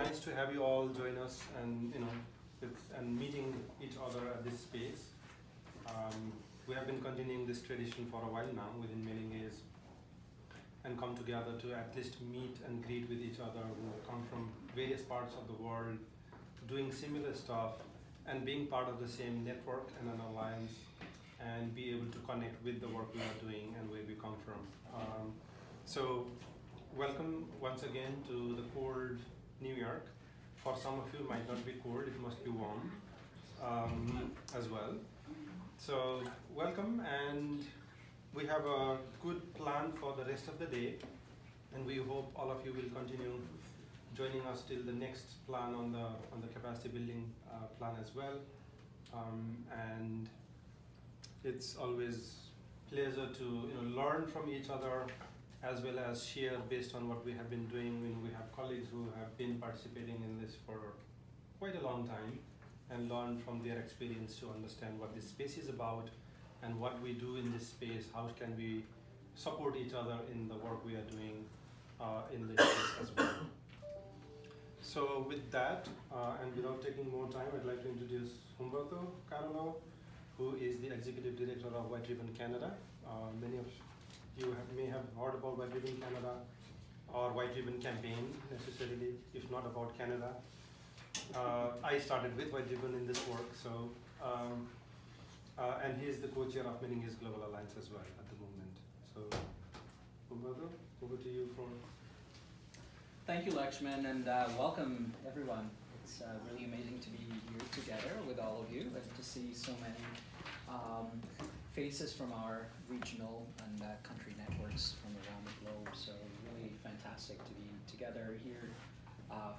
nice to have you all join us and meeting each other at this space. We have been continuing this tradition for a while now within MenEngage and come together to at least meet and greet with each other who come from various parts of the world, doing similar stuff and being part of the same network and an alliance, and be able to connect with the work we are doing and where we come from. So welcome once again to the cold New York. For some of you, it might not be cold, it must be warm as well. So welcome, and we have a good plan for the rest of the day, and we hope all of you will continue joining us till the next plan on the capacity building plan as well. And it's always pleasure to learn from each other as well as share based on what we have been doing. We have colleagues who have been participating in this for quite a long time, and learn from their experience to understand what this space is about and what we do in this space, how can we support each other in the work we are doing in this space as well. So with that, and without taking more time, I'd like to introduce Khumalo, who is the Executive Director of White Ribbon Canada. Many of you may have heard about White Ribbon Canada or White Ribbon Campaign necessarily, if not about Canada. I started with White Ribbon in this work, so and he is the co-chair of MenEngage Global Alliance as well at the moment. So, Khumalo, over to you for. Thank you, Lakshman, and welcome everyone. It's really amazing to be here together with all of you and to see so many faces from our regional and country networks from around the globe. So really fantastic to be together here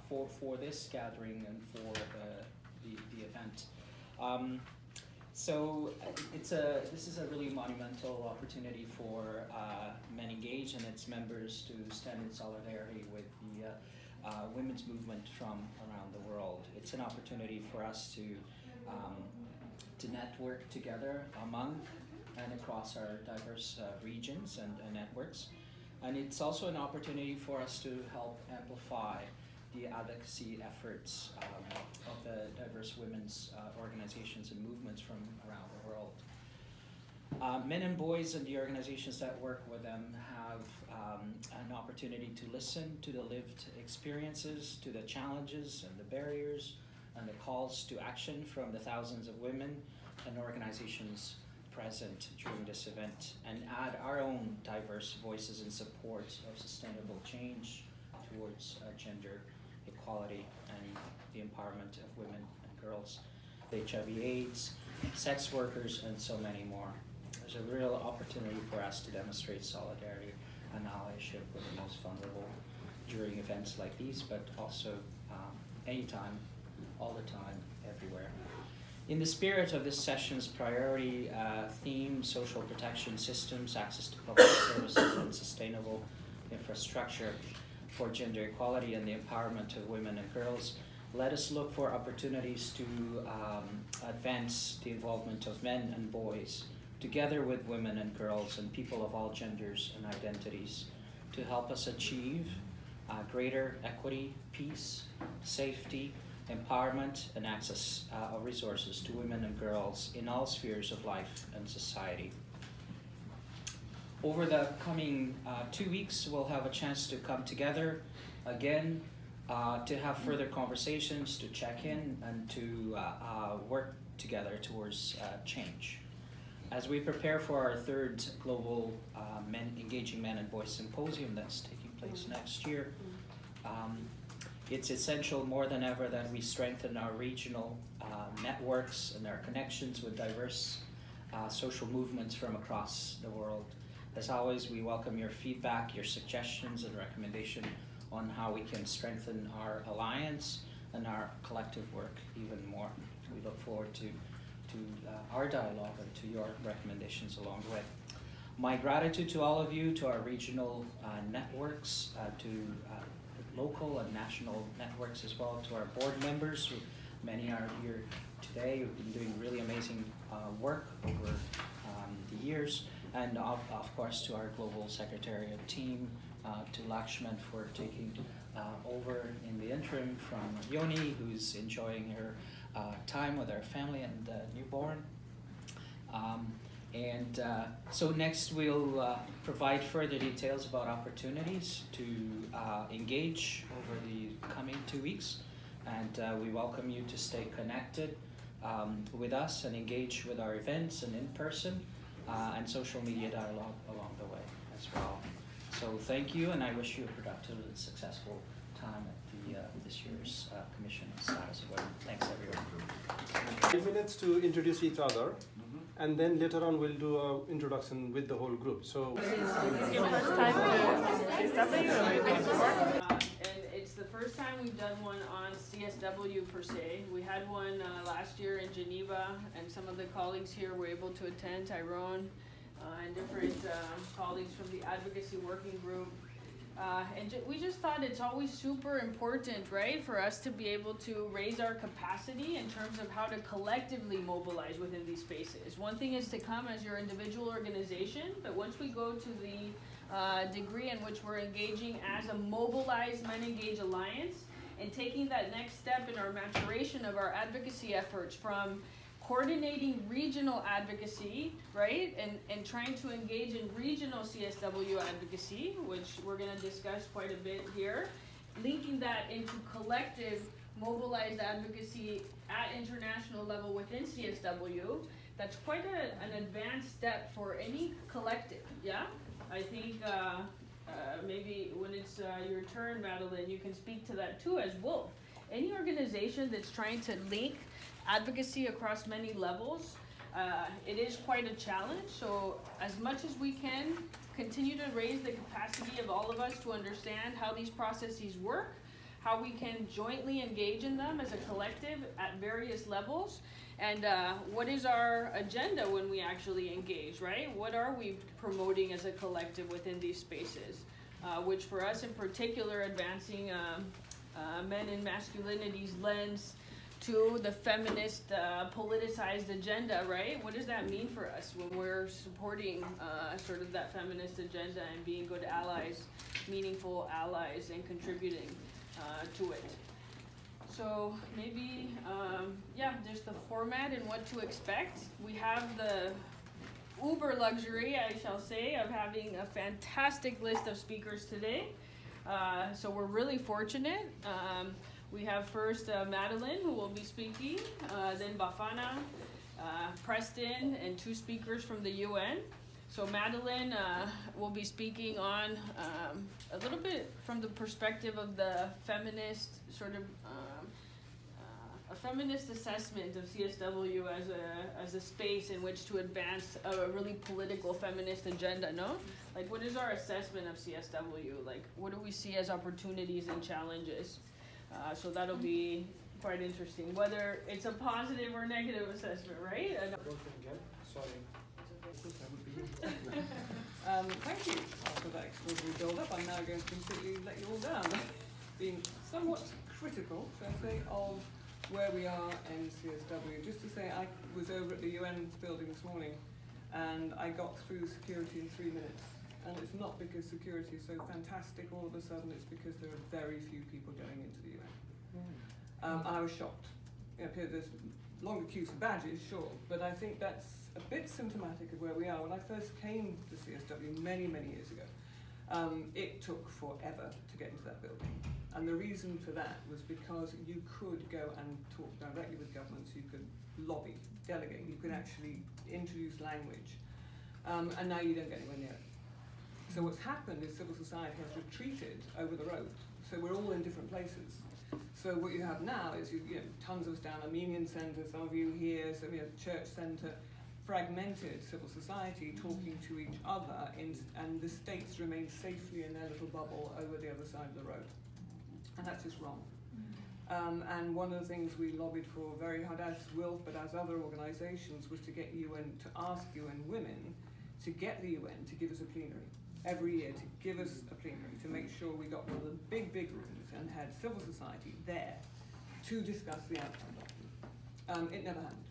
for this gathering and for the event. So this is a really monumental opportunity for MenEngage and its members to stand in solidarity with the women's movement from around the world. It's an opportunity for us to network together among and across our diverse regions and networks. And it's also an opportunity for us to help amplify the advocacy efforts of the diverse women's organizations and movements from around the world. Men and boys and the organizations that work with them have an opportunity to listen to the lived experiences, to the challenges and the barriers and the calls to action from the thousands of women and organizations present during this event, and add our own diverse voices in support of sustainable change towards gender equality and the empowerment of women and girls, HIV/AIDS, sex workers, and so many more. There's a real opportunity for us to demonstrate solidarity and allyship with the most vulnerable during events like these, but also anytime, all the time, everywhere. In the spirit of this session's priority theme, social protection systems, access to public services, and sustainable infrastructure for gender equality and the empowerment of women and girls, let us look for opportunities to advance the involvement of men and boys, together with women and girls and people of all genders and identities, to help us achieve greater equity, peace, safety, empowerment, and access of resources to women and girls in all spheres of life and society. Over the coming 2 weeks, we'll have a chance to come together again to have further conversations, to check in, and to work together towards change. As we prepare for our third global Engaging Men and Boys Symposium that's taking place next year, it's essential more than ever that we strengthen our regional networks and our connections with diverse social movements from across the world. As always, we welcome your feedback, your suggestions, and recommendation on how we can strengthen our alliance and our collective work even more. We look forward to our dialogue and to your recommendations along the way. My gratitude to all of you, to our regional networks, to local and national networks as well, to our board members, who many are here today, who've been doing really amazing work over the years, and of course to our global secretariat team to Lakshman for taking over in the interim from Yoni, who's enjoying her time with her family and newborn. So next we'll provide further details about opportunities to engage over the coming 2 weeks. And we welcome you to stay connected with us and engage with our events and in person and social media dialogue along the way as well. So thank you, and I wish you a productive and successful time at this year's Commission Status of Women. Thanks, everyone. 5 minutes to introduce each other, and then later on we'll do an introduction with the whole group. So, This is your first time to CSW, or have you done before? And it's the first time we've done one on CSW per se. We had one last year in Geneva, and some of the colleagues here were able to attend, Tyrone, and different colleagues from the advocacy working group. We just thought it's always super important, right, for us to be able to raise our capacity in terms of how to collectively mobilize within these spaces. One thing is to come as your individual organization, but once we go to the degree in which we're engaging as a mobilized MenEngage Alliance and taking that next step in our maturation of our advocacy efforts from coordinating regional advocacy, right, and trying to engage in regional CSW advocacy, which we're going to discuss quite a bit here, linking that into collective mobilized advocacy at international level within CSW. That's quite an advanced step for any collective, yeah? I think maybe when it's your turn, Madeleine, you can speak to that too as WILPF. Any organization that's trying to link advocacy across many levels, it is quite a challenge. So as much as we can, continue to raise the capacity of all of us to understand how these processes work, how we can jointly engage in them as a collective at various levels, and what is our agenda when we actually engage, right? What are we promoting as a collective within these spaces? Which for us in particular, advancing men and masculinity's lens to the feminist politicized agenda, right? What does that mean for us when we're supporting sort of that feminist agenda and being good allies, meaningful allies, and contributing to it? So maybe, yeah, there's the format and what to expect. We have the uber luxury, I shall say, of having a fantastic list of speakers today. So we're really fortunate. We have first Madeleine, who will be speaking, then Bafana, Preston, and 2 speakers from the UN. So Madeleine will be speaking on a little bit from the perspective of the feminist sort of a feminist assessment of CSW as a space in which to advance a really political feminist agenda, no? Like, what is our assessment of CSW? Like, what do we see as opportunities and challenges? So that'll be quite interesting, whether it's a positive or negative assessment, right? Thank you. After that extraordinary build-up, I'm now going to completely let you all down. Being somewhat critical, shall I say, of where we are in CSW. Just to say, I was over at the UN building this morning, and I got through security in 3 minutes. And it's not because security is so fantastic all of a sudden, it's because there are very few people going into the UN. I was shocked. You know, there's longer queues for badges, sure, but I think that's a bit symptomatic of where we are. When I first came to CSW many, many years ago, it took forever to get into that building. And the reason for that was because you could go and talk directly with governments, you could lobby, delegate, you could actually introduce language, and now you don't get anywhere near it. So what's happened is civil society has retreated over the road. So we're all in different places. So what you have now is you know, tons of us down Armenian Centre, some of you here, so we have Church Centre, fragmented civil society talking to each other, and the states remain safely in their little bubble over the other side of the road. And that's just wrong. And one of the things we lobbied for very hard as WILPF, but as other organisations, was to get UN, to ask UN Women to get the UN to give us a plenary every year, to give us a plenary, to make sure we got one of the big, big rooms and had civil society there to discuss the outcome document. It never happened.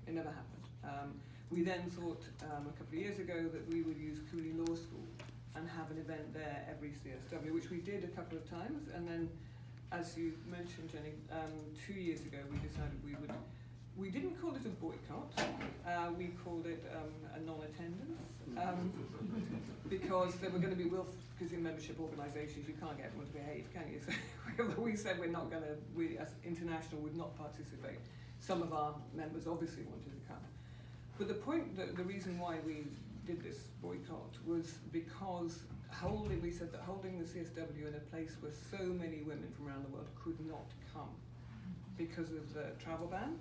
It never happened. We then thought a couple of years ago that we would use Cooley Law School and have an event there every CSW, which we did a couple of times, and then, as you mentioned, Jenny, 2 years ago we decided we didn't call it a boycott, we called it a non-attendance, because there were going to be because in membership organisations you can't get everyone to behave, can you? So we said we as international would not participate. Some of our members obviously wanted to come. But the reason why we did this boycott was because we said that holding the CSW in a place where so many women from around the world could not come because of the travel ban,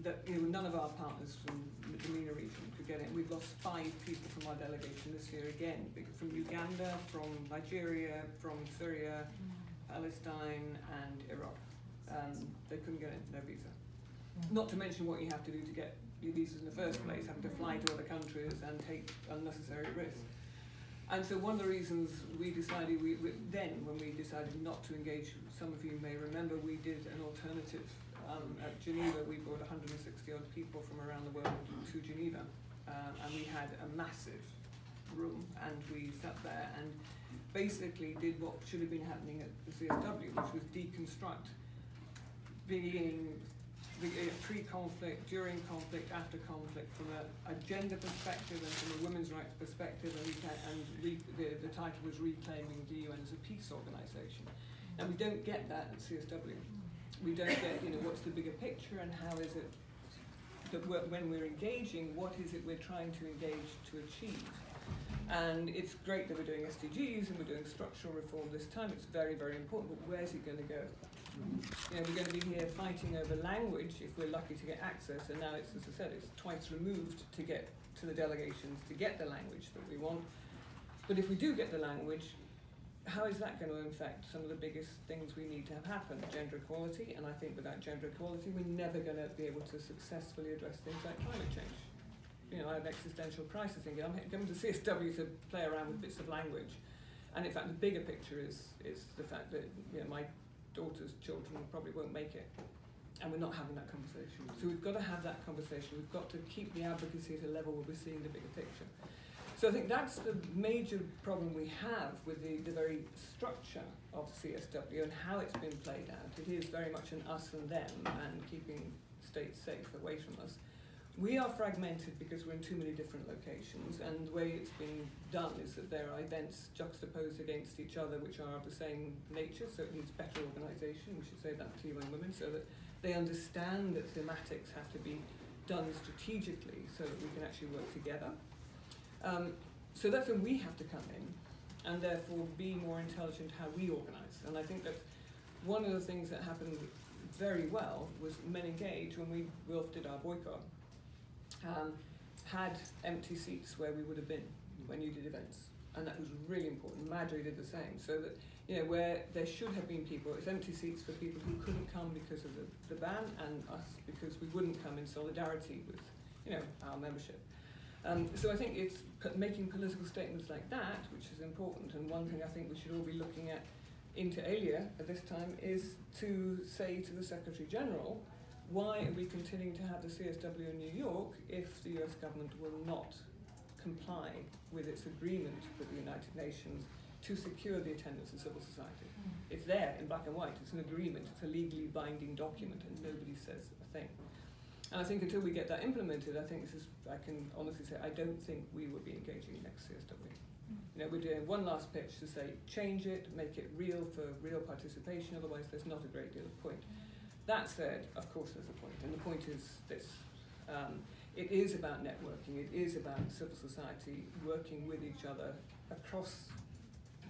that none of our partners from the MENA region could get in. We've lost 5 people from our delegation this year again, from Uganda, from Nigeria, from Syria, Palestine, and Iraq. They couldn't get in, no visa. Not to mention what you have to do to get your visas in the first place, having to fly to other countries and take unnecessary risks. And so one of the reasons we decided, when we decided not to engage, some of you may remember, we did an alternative. At Geneva, we brought 160 odd people from around the world to Geneva, and we had a massive room, and we sat there and basically did what should have been happening at the CSW, which was deconstruct beginning pre-conflict, during conflict, after conflict, from a gender perspective and from a women's rights perspective, and the title was Reclaiming the UN as a Peace Organisation. And we don't get that at CSW. We don't get, what's the bigger picture, and how is it that when we're engaging, what is it we're trying to engage to achieve? And it's great that we're doing SDGs and we're doing structural reform this time. It's very, very important, but where's it going to go? We're going to be here fighting over language if we're lucky to get access, and now it's, as I said, it's twice removed to get to the delegations to get the language that we want. But if we do get the language, how is that going to affect some of the biggest things we need to have happen? Gender equality, and I think without gender equality, we're never going to be able to successfully address things like climate change. I have existential crisis thinking, I'm coming to CSW to play around with bits of language. And in fact, the bigger picture is the fact that my daughter's children probably won't make it. And we're not having that conversation. So we've got to have that conversation. We've got to keep the advocacy at a level where we're seeing the bigger picture. So I think that's the major problem we have with the very structure of CSW and how it's been played out. It is very much an us and them, and keeping states safe away from us. We are fragmented because we're in too many different locations, and the way it's been done is that there are events juxtaposed against each other which are of the same nature, so it needs better organisation. We should say that to UN Women, so that they understand that thematics have to be done strategically so that we can actually work together. So that's when we have to come in and therefore be more intelligent how we organise. And I think that one of the things that happened very well was MenEngage, when we WILPF did our boycott, had empty seats where we would have been when you did events. And that was really important. Madeleine did the same. So that, where there should have been people, it's empty seats for people who couldn't come because of the ban, and us because we wouldn't come in solidarity with, our membership. So I think it's making political statements like that, which is important. And one thing I think we should all be looking at inter alia at this time is to say to the Secretary General, why are we continuing to have the CSW in New York if the US government will not comply with its agreement with the United Nations to secure the attendance of civil society? It's there in black and white, it's an agreement, it's a legally binding document, and nobody says a thing. And I think until we get that implemented, I can honestly say, I don't think we will be engaging next CSW. We're doing one last pitch to say, change it, make it real for real participation, otherwise there's not a great deal of point. That said, of course there's a point, and the point is this. It is about networking, it is about civil society working with each other across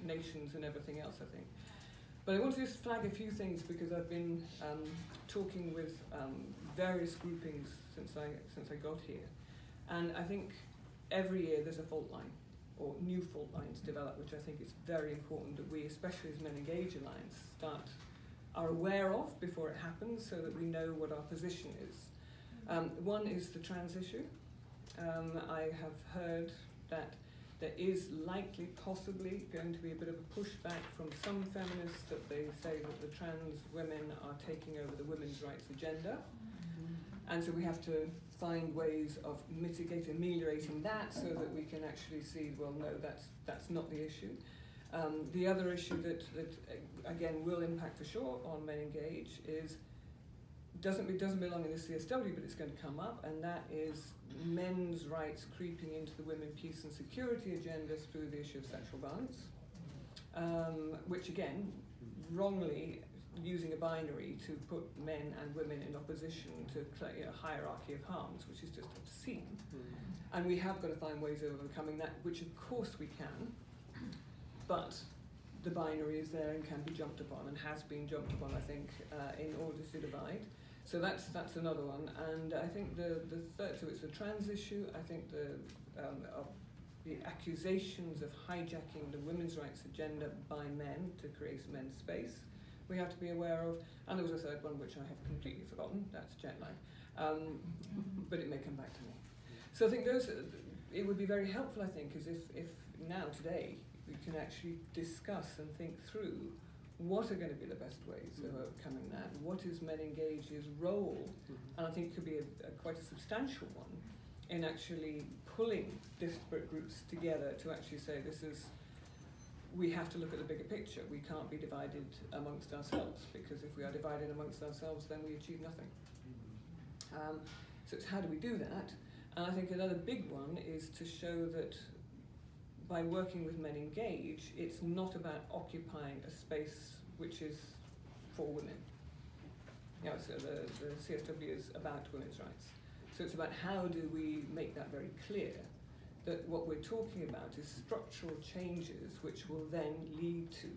nations and everything else, I think. But I want to just flag a few things because I've been talking with various groupings since I got here. And I think every year there's a fault line, or new fault lines develop, which I think is very important that we, especially as MenEngage Alliance, are aware of before it happens so that we know what our position is. One is the trans issue. I have heard that there is likely, possibly, going to be a bit of a pushback from some feminists that they say that the trans women are taking over the women's rights agenda. And so we have to find ways of ameliorating that, so that we can actually see, well, no, that's not the issue. The other issue that again will impact for sure on MenEngage is doesn't belong in the CSW, but it's going to come up, and that is men's rights creeping into the women, peace and security agenda through the issue of sexual violence, which again, wrongly using a binary to put men and women in opposition to a hierarchy of harms, which is just obscene. And we have got to find ways of overcoming that, which of course we can, but the binary is there and can be jumped upon, and has been jumped upon, I think, in order to divide. So that's another one. And I think the third, so it's the trans issue. I think the accusations of hijacking the women's rights agenda by men to create men's space, we have to be aware of. And there was a third one which I have completely forgotten, that's jet lag. But it may come back to me. So I think it would be very helpful, I think, is if now, today, we can actually discuss and think through what are going to be the best ways of overcoming that, what is MenEngage's role, and I think it could be quite a substantial one in actually pulling disparate groups together to actually say we have to look at the bigger picture. We can't be divided amongst ourselves, because if we are divided amongst ourselves, then we achieve nothing. So it's how do we do that? And I think another big one is to show that by working with MenEngage, it's not about occupying a space which is for women. So the CSW is about women's rights. So it's about how do we make that very clear, that what we're talking about is structural changes which will then lead to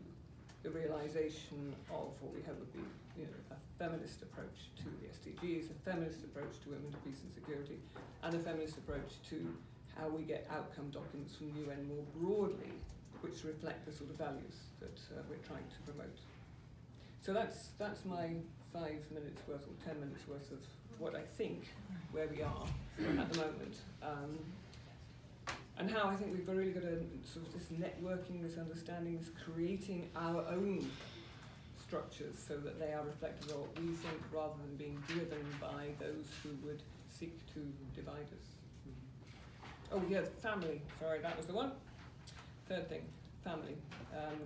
the realization of what we hope would be a feminist approach to the SDGs, a feminist approach to women's peace and security, and a feminist approach to how we get outcome documents from the UN more broadly, which reflect the sort of values that we're trying to promote. So that's my 5 minutes worth or 10 minutes worth of what I think, where we are at the moment. And how I think we've really got to sort of this networking, this understanding, this creating our own structures so that they are reflective of what we think, rather than being driven by those who would seek to divide us. Oh yeah, family. Sorry, that was the one. Third thing, family.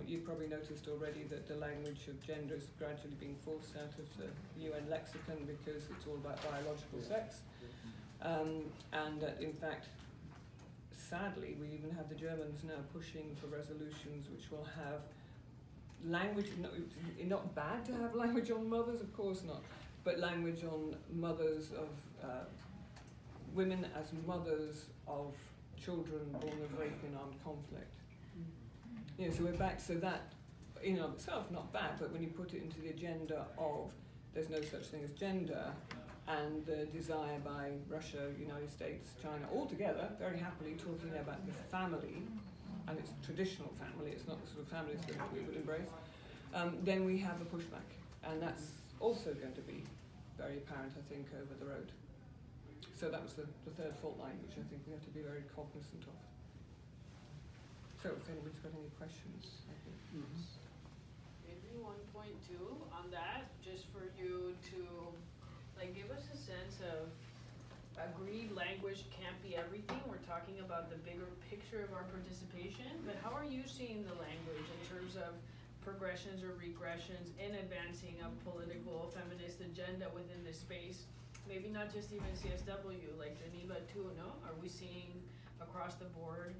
You've probably noticed already that the language of gender is gradually being forced out of the UN lexicon because it's all about biological sex. And in fact, sadly, we even have the Germans now pushing for resolutions which will have language, not bad to have language on mothers, of course not, but language on mothers of women as mothers of children born of rape in armed conflict. So we're back, so that in and of itself not bad, but when you put it into the agenda of there's no such thing as gender, and the desire by Russia, United States, China, all together, very happily talking about the family, and it's traditional family, it's not the sort of families that we would embrace, then we have a pushback. And that's also going to be very apparent, I think, over the road. So that was the third fault line, which I think we have to be very cognizant of. So if anybody's got any questions, I think. Maybe 1.2 on that, just for you to give us a sense of agreed language can't be everything. We're talking about the bigger picture of our participation, but how are you seeing the language in terms of progressions or regressions in advancing a political feminist agenda within this space? Maybe not just even CSW, like Geneva too, no? Are we seeing across the board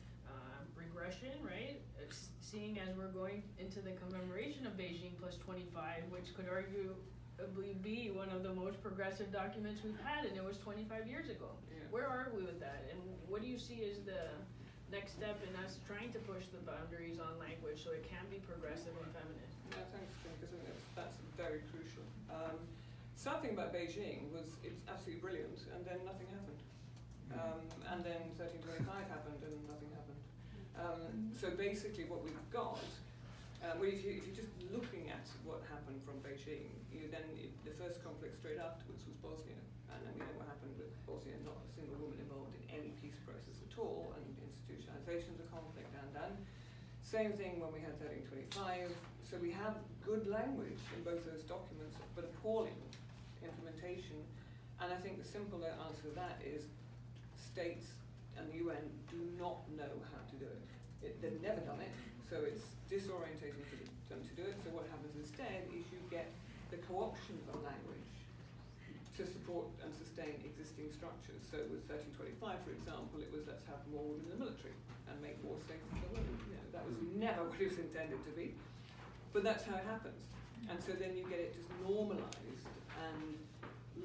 regression, right? Seeing as we're going into the commemoration of Beijing plus 25, which could arguably be one of the most progressive documents we've had, and it was 25 years ago. Yeah. Where are we with that? And what do you see as the next step in us trying to push the boundaries on language so it can be progressive and feminist? Yeah, thanks, because that's very crucial. Something about Beijing was it's absolutely brilliant, and then nothing happened. And then 1325 happened, and nothing happened. So basically, what we've got, if you're just looking at what happened from Beijing, the first conflict straight afterwards was Bosnia, and then we know what happened with Bosnia. Not a single woman involved in any peace process at all, and institutionalization of the conflict, and same thing when we had 1325. So we have good language in both those documents, but appalling implementation. And I think the simple answer to that is states and the UN do not know how to do it. They've never done it, so it's disorientating for them to do it. So what happens instead is you get the co-option of language to support and sustain existing structures. So with 1325, for example, it was let's have more women in the military and make war safe for women. You know, that was never what it was intended to be, but that's how it happens. And so then you get it just normalized and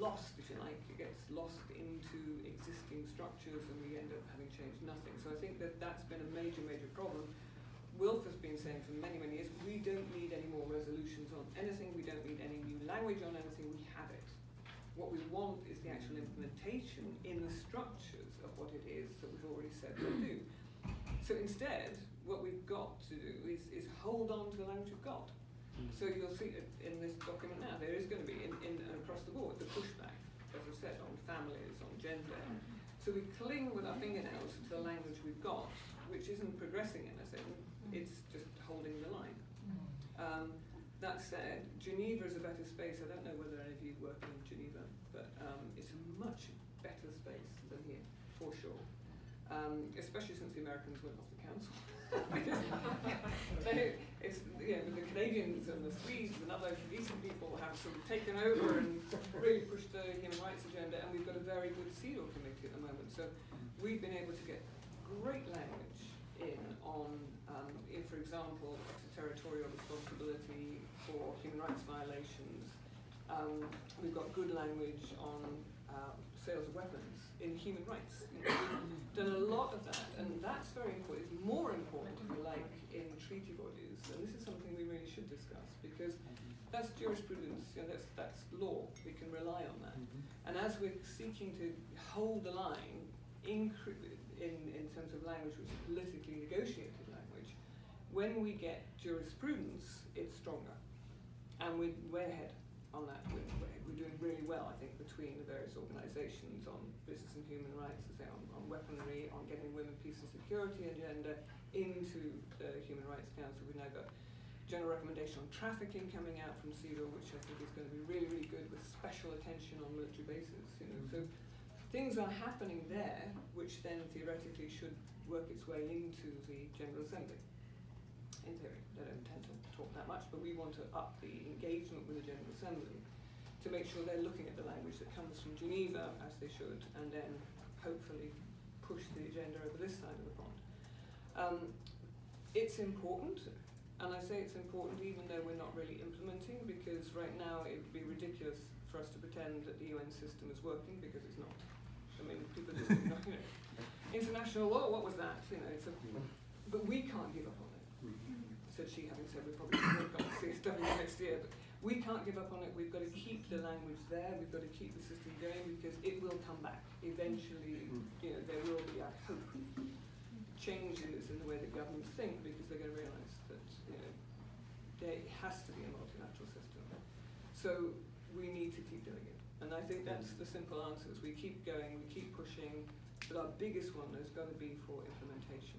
lost, if you like. It gets lost into existing structures and we end up having changed nothing. So I think that that's been a major, major problem. WILPF has been saying for many, many years, we don't need any more resolutions on anything, we don't need any new language on anything, we have it. What we want is the actual implementation in the structures of what it is that we've already said we'll do. So instead, what we've got to do is hold on to the language we've got. So you'll see in this document now, there is going to be, in across the board, the pushback, as I said, on families, on gender. So we cling with our fingernails to the language we've got, which isn't progressing anything, it's just holding the line. That said, Geneva is a better space. I don't know whether any of you work in Geneva, but it's a much better space than here, for sure. Especially since the Americans went off the council. It's, you know, the Canadians and the Swedes and other decent people have sort of taken over and really pushed the human rights agenda, and we've got a very good CEDAW committee at the moment. So we've been able to get great language in on, for example, extraterritorial responsibility for human rights violations. We've got good language on sales of weapons in human rights. You know, we've done a lot of that, and that's very important. It's more important, if you like, in treaty bodies, and this is something we really should discuss, because that's jurisprudence, you know, that's law. We can rely on that. And as we're seeking to hold the line in terms of language, which is politically negotiated language, when we get jurisprudence, it's stronger. And we're ahead on that. We're doing really well, I think, between the various organizations on business and human rights, as I say, on weaponry, on getting women, peace and security agenda into the Human Rights Council. We've now got general recommendation on trafficking coming out from CEDAW, which I think is going to be really, really good, with special attention on military bases. You know, so things are happening there, which then theoretically should work its way into the General Assembly. In theory, they don't tend to talk that much, but we want to up the engagement with the General Assembly to make sure they're looking at the language that comes from Geneva, as they should, and then hopefully push the agenda over this side of the pond. It's important, and I say it's important even though we're not really implementing, because right now it would be ridiculous for us to pretend that the UN system is working, because it's not. I mean, people just, you know, international law, what was that? You know, but we can't give up on it. Said she, having said we're probably going to work on CSW next year, but we can't give up on it. We've got to keep the language there. We've got to keep the system going, because it will come back. Eventually, you know, there will be, I hope, changes in the way that governments think, because they're going to realise that, you know, there has to be a multilateral system. So we need to keep doing it. And I think that's the simple answer, is we keep going, we keep pushing, but our biggest one has got to be for implementation.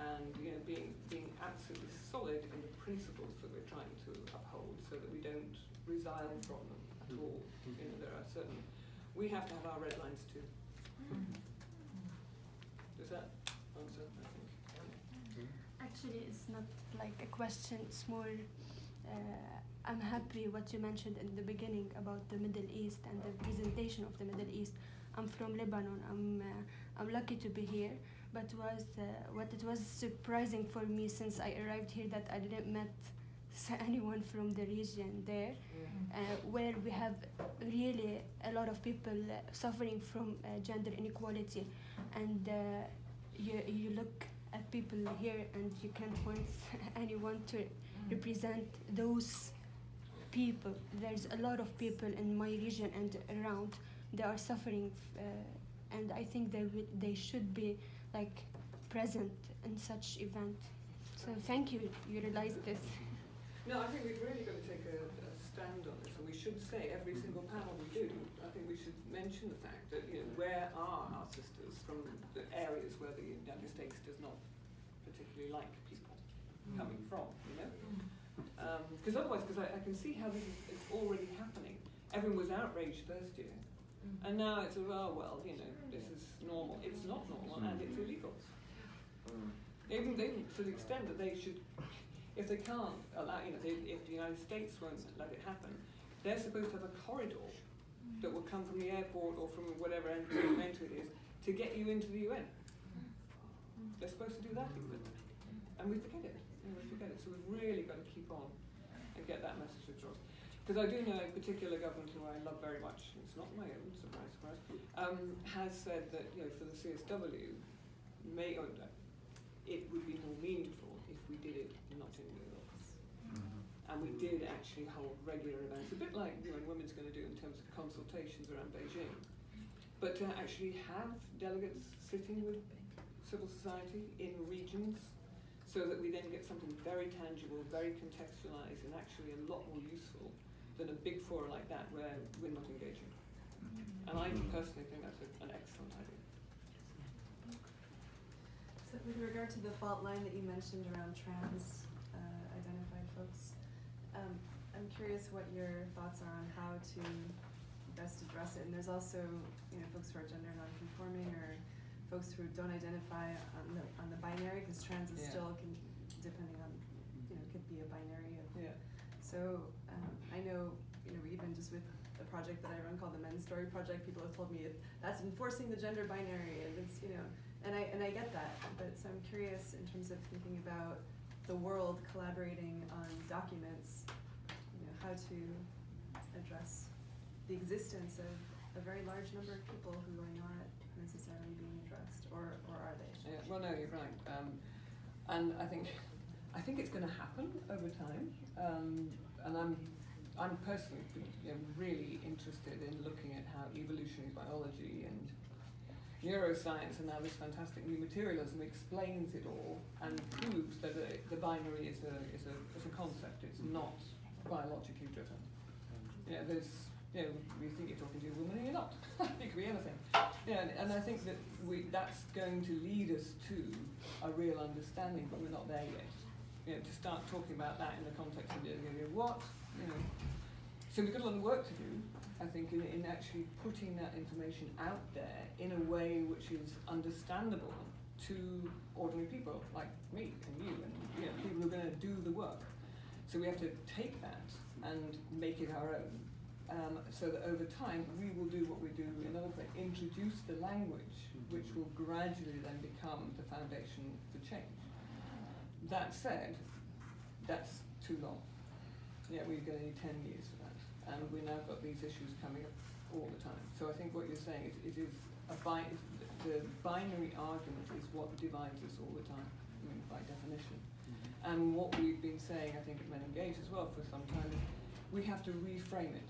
And, you know, being absolutely solid in the principles that we're trying to uphold, so that we don't resile from them at all. You know, there are certain, we have to have our red lines too. Does that answer, I think? Actually, it's not like a question, it's more, I'm happy what you mentioned in the beginning about the Middle East and the presentation of the Middle East. I'm from Lebanon, I'm lucky to be here, but what it was surprising for me since I arrived here, that I didn't met anyone from the region there, where we have really a lot of people suffering from gender inequality, and you look at people here and you can't find anyone to represent those people. There's a lot of people in my region and around, they are suffering, and I think they should be like present in such event. So thank you, you realize this. No, I think we've really got to take a stand on this, and we should say every single panel we do, I think we should mention the fact that, you know, where are our sisters from the areas where the United States does not particularly like people coming from, you know? Because otherwise, because I can see how it's already happening. everyone was outraged first year. And now it's, oh, well, you know, this is normal. It's not normal, and it's illegal. Even to the extent that they should, if they can't allow, you know, if the United States won't let it happen, they're supposed to have a corridor that will come from the airport or from whatever entry it is to get you into the UN. They're supposed to do that even. And we forget it. So we've really got to keep on and get that message across. Because I do know a particular government who I love very much, it's not my own, surprise, surprise, has said that, you know, for the CSW, it would be more meaningful if we did it not in New York. And we did actually hold regular events, a bit like UN Women's going to do in terms of consultations around Beijing. But to actually have delegates sitting with civil society in regions, so that we then get something very tangible, very contextualized, and actually a lot more useful than a big forum like that where we're not engaging. And I personally think that's an excellent idea. So with regard to the fault line that you mentioned around trans identified folks, I'm curious what your thoughts are on how to best address it. And there's also, you know, folks who are gender non-conforming or folks who don't identify on the binary, because trans is still, depending on, you know, could be a binary. So I know, you know, even just with the project that I run called the Men's Story Project, people have told me that's enforcing the gender binary, and it's, you know, and I get that, but so I'm curious in terms of thinking about the world collaborating on documents, you know, how to address the existence of a very large number of people who are not necessarily being addressed, or are they? Yeah, well, no, you're right, and I think it's going to happen over time, and I'm personally, you know, really interested in looking at how evolutionary biology and neuroscience and now this fantastic new materialism explains it all and proves that the binary is a concept. It's not biologically driven. You know, you think you're talking to a woman and you're not. You could be anything. Yeah, and I think that that's going to lead us to a real understanding, but we're not there yet. You know, to start talking about that in the context of what, you know. So we've got a lot of work to do, I think, in actually putting that information out there in a way which is understandable to ordinary people like me and you and, you know, people who are going to do the work. So we have to take that and make it our own, so that over time we will do what we do in other places, introduce the language which will gradually then become the foundation for change. That said, that's too long. Yeah, we're going to need 10 years for that. And we've now got these issues coming up all the time. So I think what you're saying is the binary argument is what divides us all the time, I mean, by definition. And what we've been saying, I think, at MenEngage as well for some time, is we have to reframe it.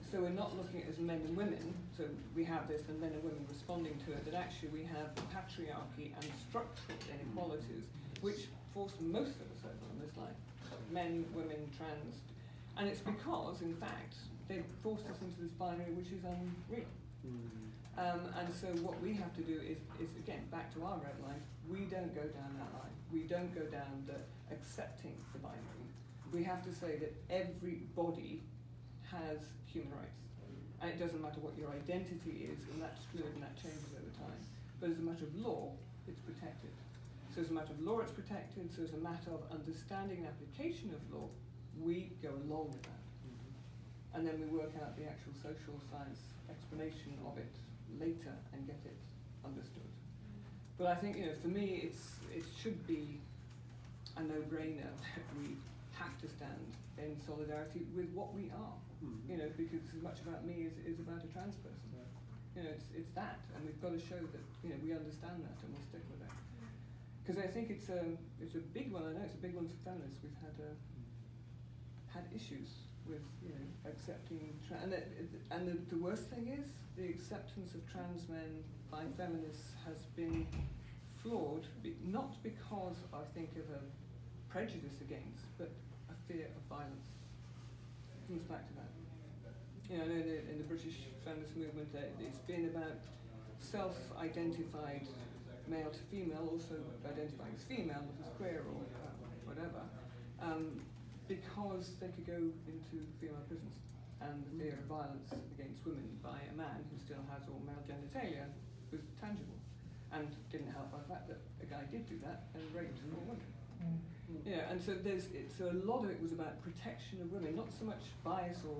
So we're not looking at it as men and women, so we have this and men and women responding to it, that actually we have patriarchy and structural inequalities which force most of us over on this line. Men, women, trans. And it's because, in fact, they've forced us into this binary which is unreal. And so what we have to do is again, back to our red lines, we don't go down that line. We don't go down the accepting the binary. We have to say that everybody has human rights. And it doesn't matter what your identity is, and that's fluid and that changes over time. But as a matter of law, it's protected. So as a matter of law, it's protected. So as a matter of understanding and application of law, we go along with that. And then we work out the actual social science explanation of it later and get it understood. But I think, you know, for me, it should be a no-brainer that we have to stand in solidarity with what we are. You know, because as much about me is about a trans person. You know, it's that, and we've got to show that, you know, we understand that and we'll stick with it. Because I think it's a big one. I know it's a big one for feminists. We've had issues with, you know, accepting and the worst thing is the acceptance of trans men by feminists has been flawed, not because I think of a prejudice against, but a fear of violence. It comes back to that. You know, in the British feminist movement, it's been about self-identified male to female, also identifying as female, not as queer or whatever, because they could go into female prisons. and the fear of violence against women by a man who still has all male genitalia was tangible, and didn't help by the fact that a guy did do that and raped 4 women. Yeah, and so so a lot of it was about protection of women, not so much bias or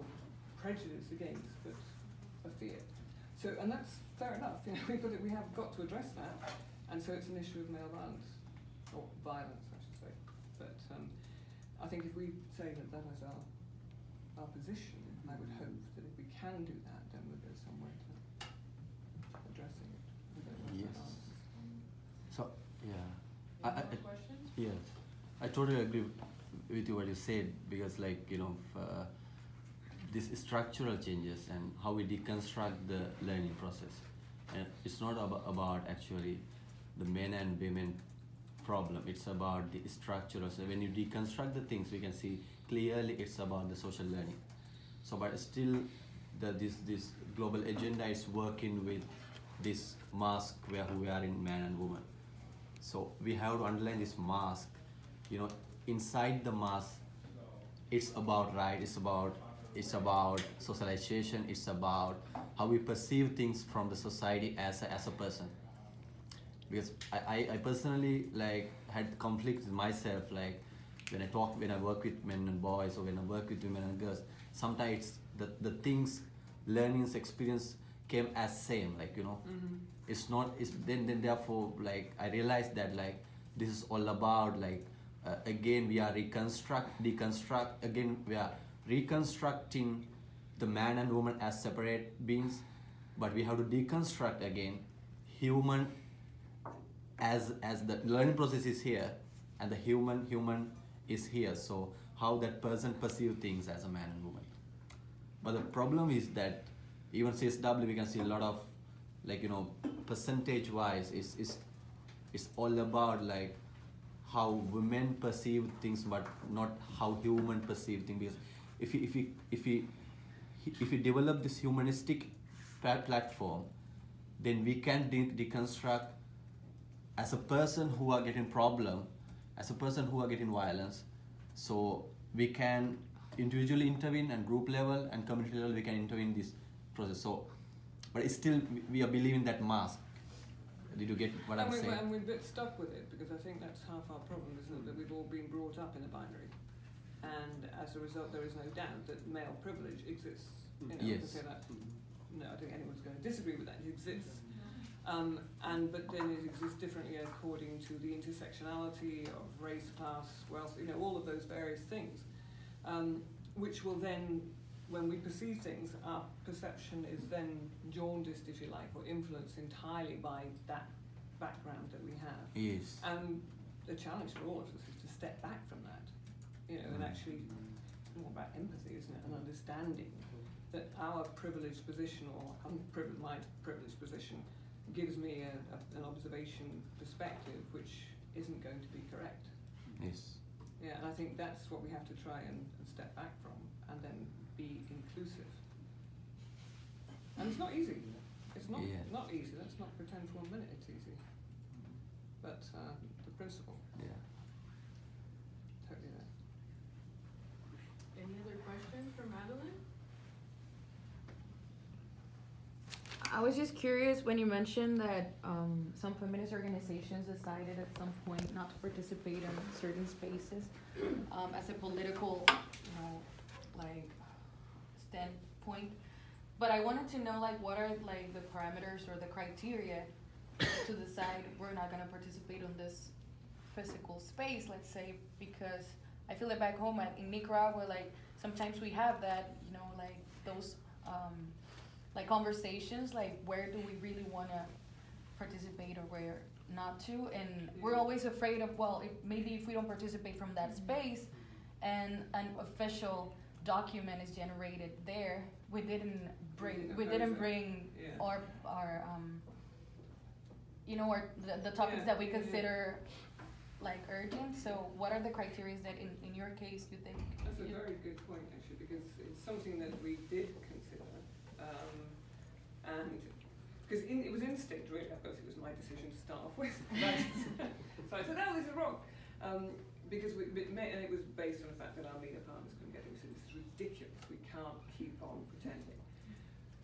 prejudice against, but a fear. So, and that's fair enough. You know, we have got to address that, and so it's an issue of male violence, or violence, I should say. But I think if we say that that is our position, I would hope that if we can do that, then we'll go somewhere to addressing it. Yes. So, yeah. Questions? Yes. I totally agree with you what you said, because like, you know, these structural changes and how we deconstruct the learning process. And it's not about actually the men and women problem, it's about the structural. So when you deconstruct the things, we can see clearly it's about the social learning. So but still this global agenda is working with this mask where we are in man and woman. So we have to underline this mask, you know, inside the mask it's about right, it's about socialization, it's about how we perceive things from the society as a person. Because I personally like had conflicts with myself, like when I work with men and boys, or when I work with women and girls, sometimes the things, learnings, experience came as same, like, you know, it's not, then therefore like I realized that like this is all about like again we are deconstruct, again we are reconstructing the man and woman as separate beings, but we have to deconstruct again human as the learning process is here, and the human is here. So how that person perceives things as a man and woman. But the problem is that even CSW, we can see a lot of, like, you know, percentage wise it's all about like how women perceive things, but not how human perceive things. Because if we develop this humanistic platform, then we can deconstruct as a person who are getting problem, as a person who are getting violence. So we can individually intervene, and group level and community level we can intervene in this process. So, but it's still, we are believing that mask. Did you get what I'm saying? And we're a bit stuck with it, because I think that's half our problem, isn't it? That we've all been brought up in a binary, and as a result there is no doubt that male privilege exists. You know, yes. To say that, no, I don't think anyone's going to disagree with that. It exists. But then it exists differently according to the intersectionality of race, class, wealth, you know, all of those various things, which will then, when we perceive things, our perception is then jaundiced, if you like, or influenced entirely by that background that we have. Yes. And the challenge for all of us is to step back from that, you know, and actually, it's more about empathy, isn't it, and understanding that our privileged position, or my privileged position, gives me an observation perspective which isn't going to be correct. Yes. Yeah, and I think that's what we have to try and step back from, and then be inclusive. And it's not easy. It's not not easy. Let's not pretend for 1 minute it's easy. But the principle. Yeah. Totally there. Any other questions for Madeleine? I was just curious when you mentioned that some feminist organizations decided at some point not to participate in certain spaces as a political, like standpoint. But I wanted to know, like, what are like the parameters or the criteria to decide we're not going to participate on this physical space, let's say, because I feel like back home in Nicaragua, like sometimes we have that, you know, like those like conversations, like where do we really want to participate or where not to, and we're always afraid of, well, maybe if we don't participate from that space and an official document is generated there, we didn't bring our you know, the topics that we consider like urgent. So what are the criteria that in your case you think? That's a very good point, actually, because it's something that we did consider. And because it was instinct, really. Of course, it was my decision to start off with. So I said, no, this is wrong. Because and it was based on the fact that our leader partners couldn't get it. We said, this is ridiculous. We can't keep on pretending.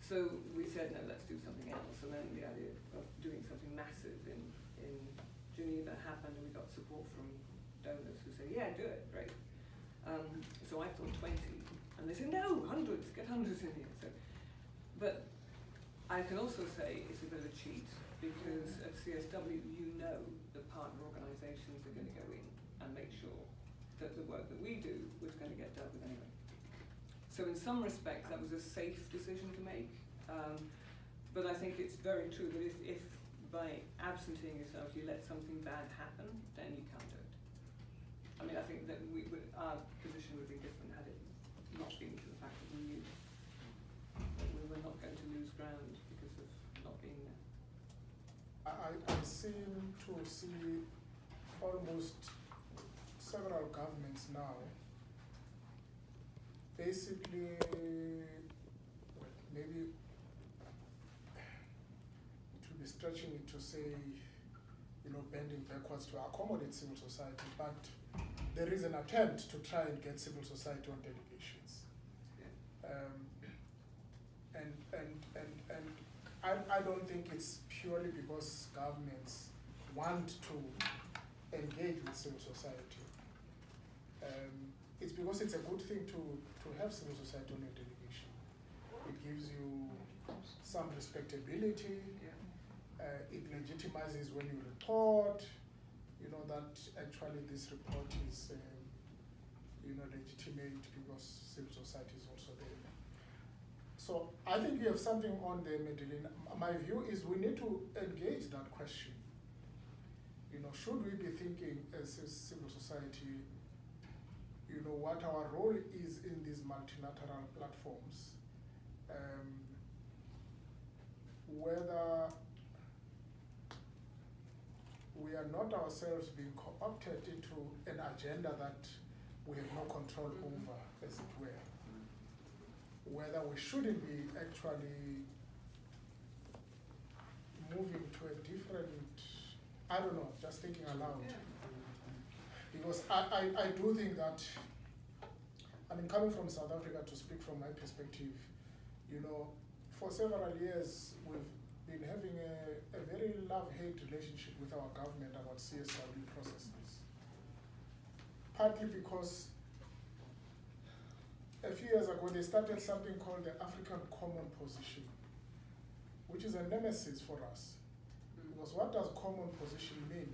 So we said, no, let's do something else. And then the idea of doing something massive in Geneva happened, and we got support from donors who said, yeah, do it, great. So I thought 20, and they said, no, hundreds, get hundreds in here. So, but I can also say it's a bit of a cheat, because at CSW, you know the partner organisations are going to go in and make sure that the work that we do was going to get dealt with anyway. So in some respects, that was a safe decision to make. But I think it's very true that if by absenteeing yourself you let something bad happen, then you can't do it. I mean, I think that our position would be different had it not been for the fact that we knew that we were not going to lose ground because of not being there. I seem to see almost several governments now basically, well, maybe it will be stretching it to say, you know, bending backwards to accommodate civil society, but there is an attempt to try and get civil society on delegations. And I don't think it's purely because governments want to engage with civil society. It's because it's a good thing to have civil society on your delegation. It gives you some respectability. It legitimizes when you report, you know, that actually this report is, you know, legitimate because civil society is also there. So I think you have something on there, Madeleine. My view is we need to engage that question. You know, should we be thinking as a civil society, you know, what our role is in these multilateral platforms, whether we are not ourselves being co-opted into an agenda that we have no control over, as it were, whether we shouldn't be actually moving to a different, I don't know, just thinking aloud. Because I do think that, I mean, coming from South Africa, to speak from my perspective, you know, for several years we've been having a very love-hate relationship with our government about CSW processes. Partly because a few years ago they started something called the African Common Position, which is a nemesis for us. Because what does common position mean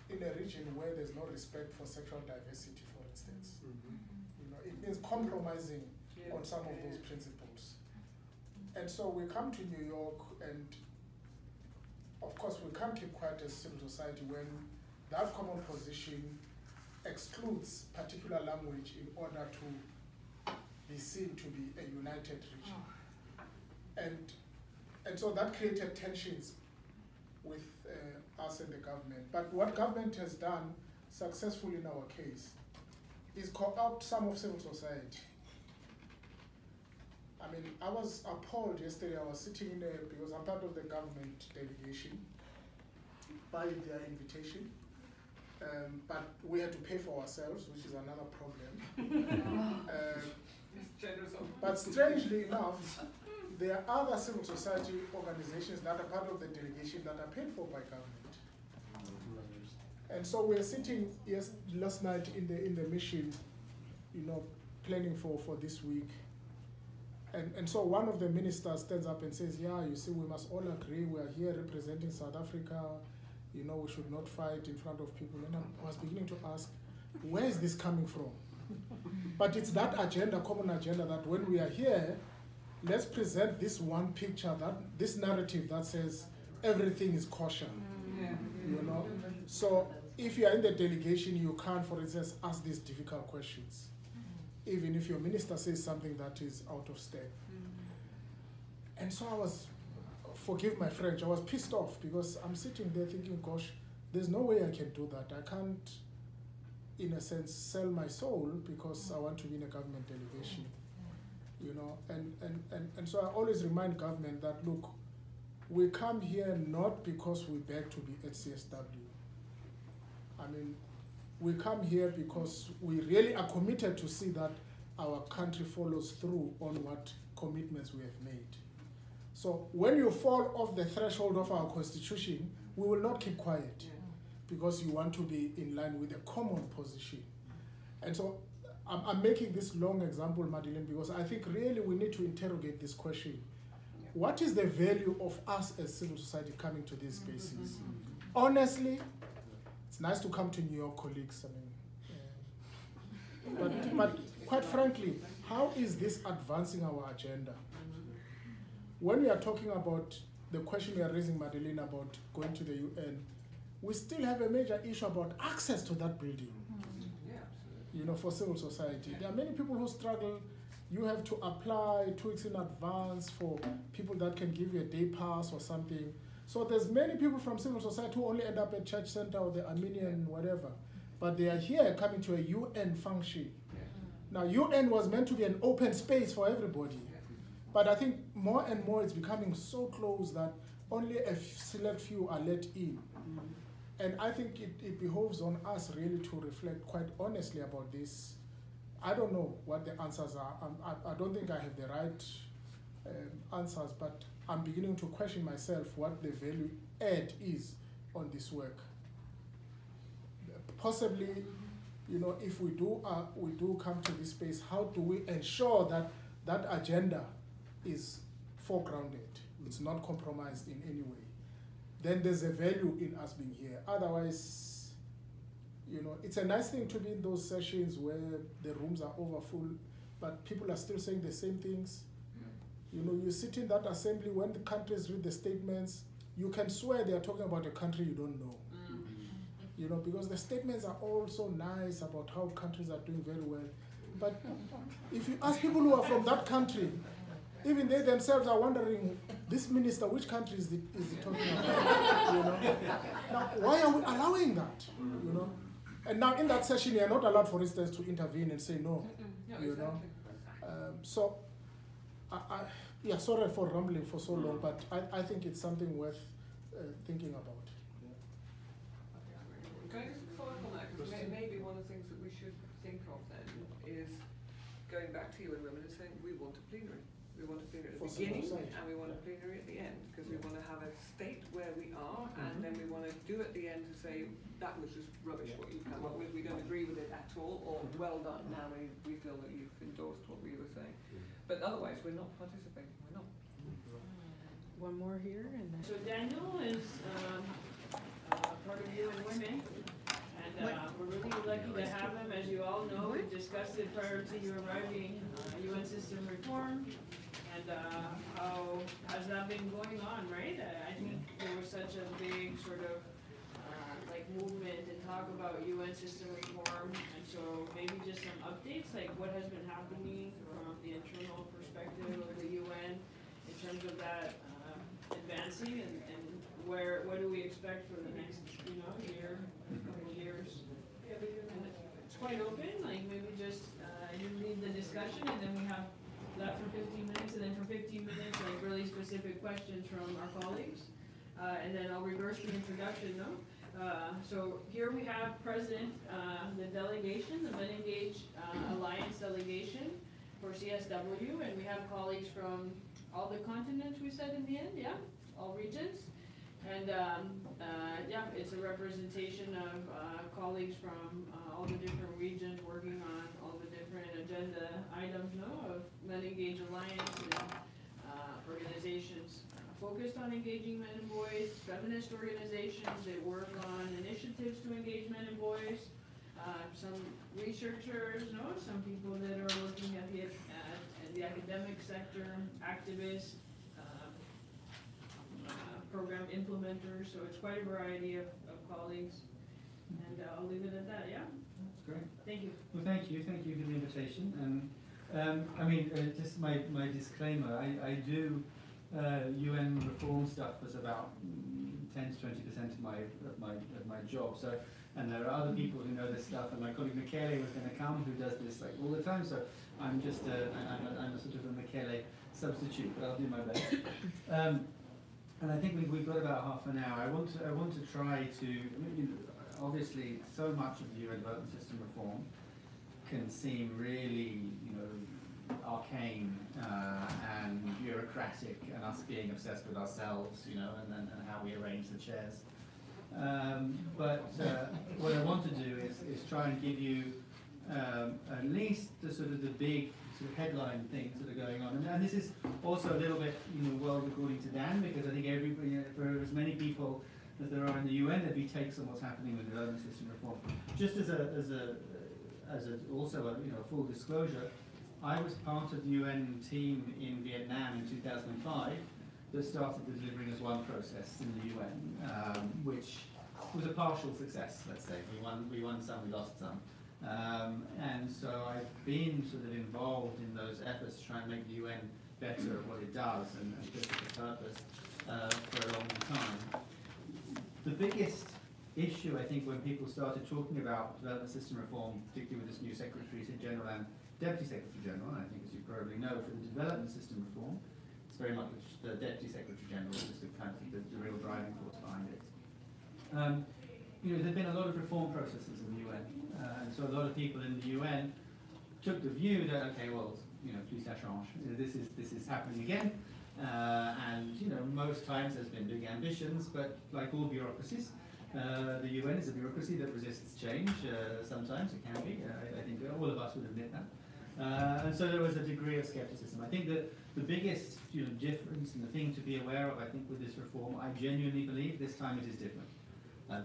in a region where there's no respect for sexual diversity, for instance? You know, it means compromising on some of those principles. And so we come to New York, and of course we can't keep quiet as civil society when that common position excludes particular language in order to be seen to be a united region. And so that created tensions with us and the government. But what government has done successfully in our case is co-opt some of civil society. I mean, I was appalled yesterday. I was sitting in there because I'm part of the government delegation by their invitation. But we had to pay for ourselves, which is another problem. But strangely enough, there are other civil society organizations that are part of the delegation that are paid for by government. And so we're sitting last night in the mission, you know, planning for this week. And so one of the ministers stands up and says, yeah, you see, we must all agree, we are here representing South Africa, you know, we should not fight in front of people. And I was beginning to ask, where is this coming from? But it's that agenda, common agenda, that when we are here, let's present this one picture, this narrative that says everything is kosher, you know? So if you are in the delegation, you can't, for instance, ask these difficult questions, even if your minister says something that is out of step. And so I was, forgive my French, I was pissed off because I'm sitting there thinking, gosh, there's no way I can do that. I can't, in a sense, sell my soul because I want to be in a government delegation. You know, and so I always remind government that, look, we come here not because we beg to be at CSW. I mean, we come here because we really are committed to see that our country follows through on what commitments we have made. So when you fall off the threshold of our constitution, we will not keep quiet because you want to be in line with a common position. And so I'm making this long example, Madeleine, because I think really we need to interrogate this question. What is the value of us as civil society coming to these spaces? Honestly, it's nice to come to New York, colleagues. I mean, but quite frankly, how is this advancing our agenda? When we are talking about the question we are raising, Madeleine, about going to the UN, we still have a major issue about access to that building. You know, for civil society. There are many people who struggle. You have to apply 2 weeks in advance for people that can give you a day pass or something. So there's many people from civil society who only end up at church center or the Armenian whatever. But they are here coming to a UN function. Now, UN was meant to be an open space for everybody. But I think more and more it's becoming so close that only a select few are let in. And I think it behoves on us really to reflect quite honestly about this. I don't know what the answers are. I don't think I have the right answers, but I'm beginning to question myself what the value add is on this work. Possibly, you know, if we do come to this space, how do we ensure that that agenda is foregrounded? It's not compromised in any way. Then there's a value in us being here. Otherwise, you know, it's a nice thing to be in those sessions where the rooms are overfull, but people are still saying the same things. You know, you sit in that assembly, when the countries read the statements, you can swear they are talking about a country you don't know. You know, because the statements are all so nice about how countries are doing very well. But if you ask people who are from that country, even they themselves are wondering, this minister, which country is he talking about? You know? Now, why are we allowing that? You know? And now in that session, you are not allowed, for instance, to intervene and say no. You know? So, yeah, sorry for rambling for so long, but I think it's something worth thinking about. Can I just follow up on that? Because maybe one of the things that we should think of then is going back to UN Women and saying we want a plenary. We want a plenary at the beginning and we want a plenary at the end because we want to have a state where we are and then we want to do at the end to say that was just rubbish what you come up with, we don't agree with it at all, or well done, now we feel that you've endorsed what we were saying. But otherwise we're not participating, we're not. One more here. And so Daniel is part of UN Women. And we're really lucky to have him. As you all know, we discussed it prior to you arriving, UN system reform, and how has that been going on, right? I think there was such a big sort of like movement and talk about UN system reform, and so maybe just some updates, like what has been happening from the internal perspective of the UN in terms of that advancing, and what do we expect for the next, year, couple of years? And it's quite open, like maybe just you lead the discussion, and then we have that for 15 minutes, and then for 15 minutes, like really specific questions from our colleagues. And then I'll reverse the introduction, no? So here we have present the delegation, the MenEngage Alliance delegation for CSW, and we have colleagues from all the continents, we said in the end, yeah? All regions. And yeah, it's a representation of colleagues from all the different regions working on all the different agenda items, of MenEngage Alliance and organizations focused on engaging men and boys, feminist organizations that work on initiatives to engage men and boys, some researchers, some people that are working at the academic sector, activists, program implementers, so it's quite a variety of colleagues. And I'll leave it at that, yeah? That's great. Thank you. Well, thank you for the invitation. And I mean, just my disclaimer, I do UN reform stuff was about 10 to 20% of my job. So, and there are other people who know this stuff, and my colleague Michele was going to come, who does this like all the time. So I'm just I'm a sort of a Michele substitute, but I'll do my best. And I think we've got about half an hour. I want to try to, obviously so much of the UN development system reform can seem really, you know, arcane and bureaucratic, and us being obsessed with ourselves, you know, and how we arrange the chairs. But what I want to do is try and give you at least the sort of the big sort of headline things that are going on, and this is also a little bit, you know, world according to Dan, because I think everybody, for as many people as there are in the UN, there'd be takes on what's happening with development system reform. Just as also a, you know, full disclosure, I was part of the UN team in Vietnam in 2005 that started the Delivering as One process in the UN, which was a partial success, let's say. We won some, we lost some. And so I've been sort of involved in those efforts to try and make the UN better at what it does and fit for the purpose for a long time. The biggest issue, I think, when people started talking about development system reform, particularly with this new Secretary General and Deputy Secretary General, and I think, as you probably know, for the development system reform, it's very much the Deputy Secretary General is the kind of the real driving force behind it. You know, there have been a lot of reform processes in the UN, and so a lot of people in the UN took the view that, okay, well, you know, plus ça change. This is happening again, and you know, most times there's been big ambitions, but like all bureaucracies, the UN is a bureaucracy that resists change. Sometimes it can be. I think all of us would admit that. And so there was a degree of skepticism. I think that the biggest, you know, difference and the thing to be aware of, I think, with this reform, I genuinely believe this time it is different.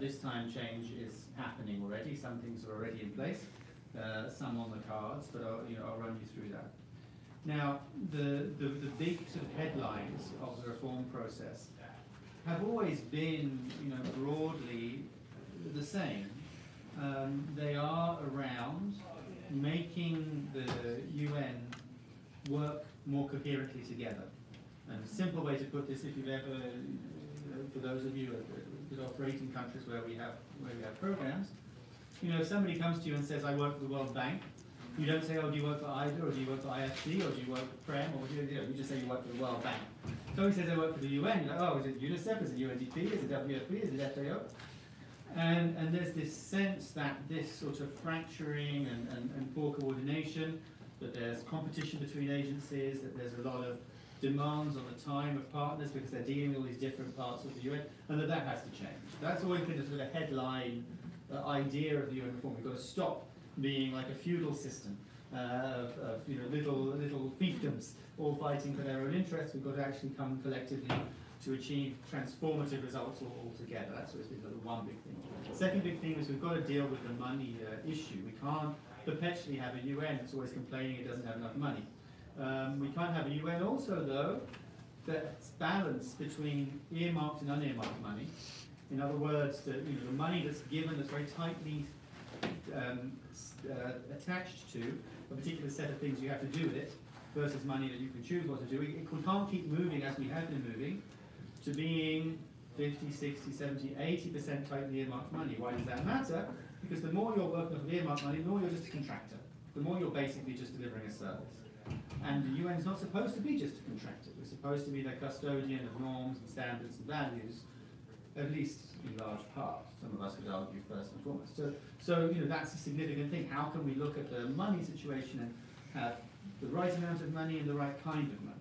This time change is happening already. Some things are already in place, some on the cards, but you know, I'll run you through that. Now, the big sort of headlines of the reform process have always been, you know, broadly the same. They are around making the UN work more coherently together. And a simple way to put this, if you've ever, for those of you that operate in countries where we have programs, you know, if somebody comes to you and says, I work for the World Bank, you don't say, oh, do you work for IDA, or do you work for IFC, or do you work for PREM, or you just say you work for the World Bank. Somebody says I work for the UN, you're like, oh, is it UNICEF, is it UNDP, is it WFP, is it FAO? And there's this sense that this sort of fracturing and poor coordination, that there's competition between agencies, that there's a lot of demands on the time of partners because they're dealing with all these different parts of the UN, and that has to change. That's always been a sort of headline idea of the UN reform. We've got to stop being like a feudal system of you know, little fiefdoms all fighting for their own interests. We've got to actually come collectively to achieve transformative results all together. That's always been the one big thing. The second big thing is we've got to deal with the money issue. We can't perpetually have a UN that's always complaining it doesn't have enough money. We can't have a UN also, though, that's balanced between earmarked and unearmarked money. In other words, the money that's given that's very tightly attached to a particular set of things you have to do with it, versus money that you can choose what to do. We can't keep moving as we have been moving to being 50, 60, 70, 80% tightly earmarked money. Why does that matter? Because the more you're working with earmarked money, the more you're just a contractor. The more you're basically just delivering a service. And the UN is not supposed to be just a contractor. We're supposed to be the custodian of norms and standards and values, at least in large part. Some of us would argue first and foremost. So you know, that's a significant thing. How can we look at the money situation and have the right amount of money and the right kind of money?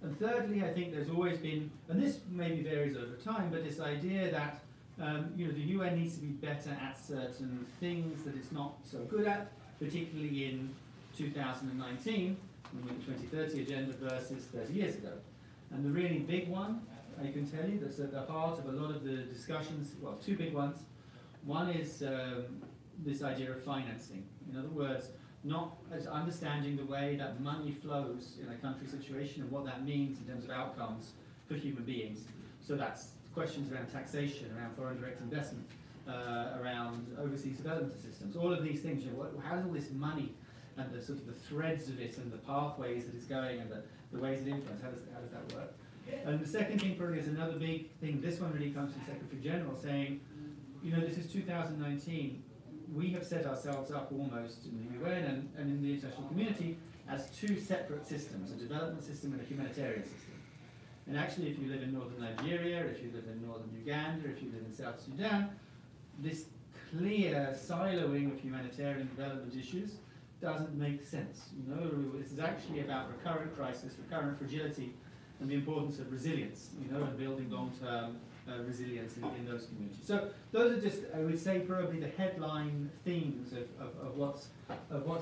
And thirdly, I think there's always been, and this maybe varies over time, but this idea that you know, the UN needs to be better at certain things that it's not so good at, particularly in 2019, with the 2030 agenda versus 30 years ago. And the really big one, I can tell you, that's at the heart of a lot of the discussions, well, two big ones. One is this idea of financing. In other words, not as understanding the way that money flows in a country situation and what that means in terms of outcomes for human beings. So that's questions around taxation, around foreign direct investment, around overseas development systems, all of these things. You know, how does all this money and the sort of the threads of it and the pathways that it's going and the ways it influences, how does that work? And the second thing probably is another big thing. This one really comes from Secretary General saying, you know, this is 2019. We have set ourselves up almost in the UN and in the international community as two separate systems, a development system and a humanitarian system. And actually, if you live in northern Nigeria, if you live in northern Uganda, if you live in South Sudan, this clear siloing of humanitarian development issues doesn't make sense. You know, this is actually about recurrent crisis, recurrent fragility, and the importance of resilience, you know, and building long-term resilience in those communities. So those are just, I would say, probably the headline themes of what's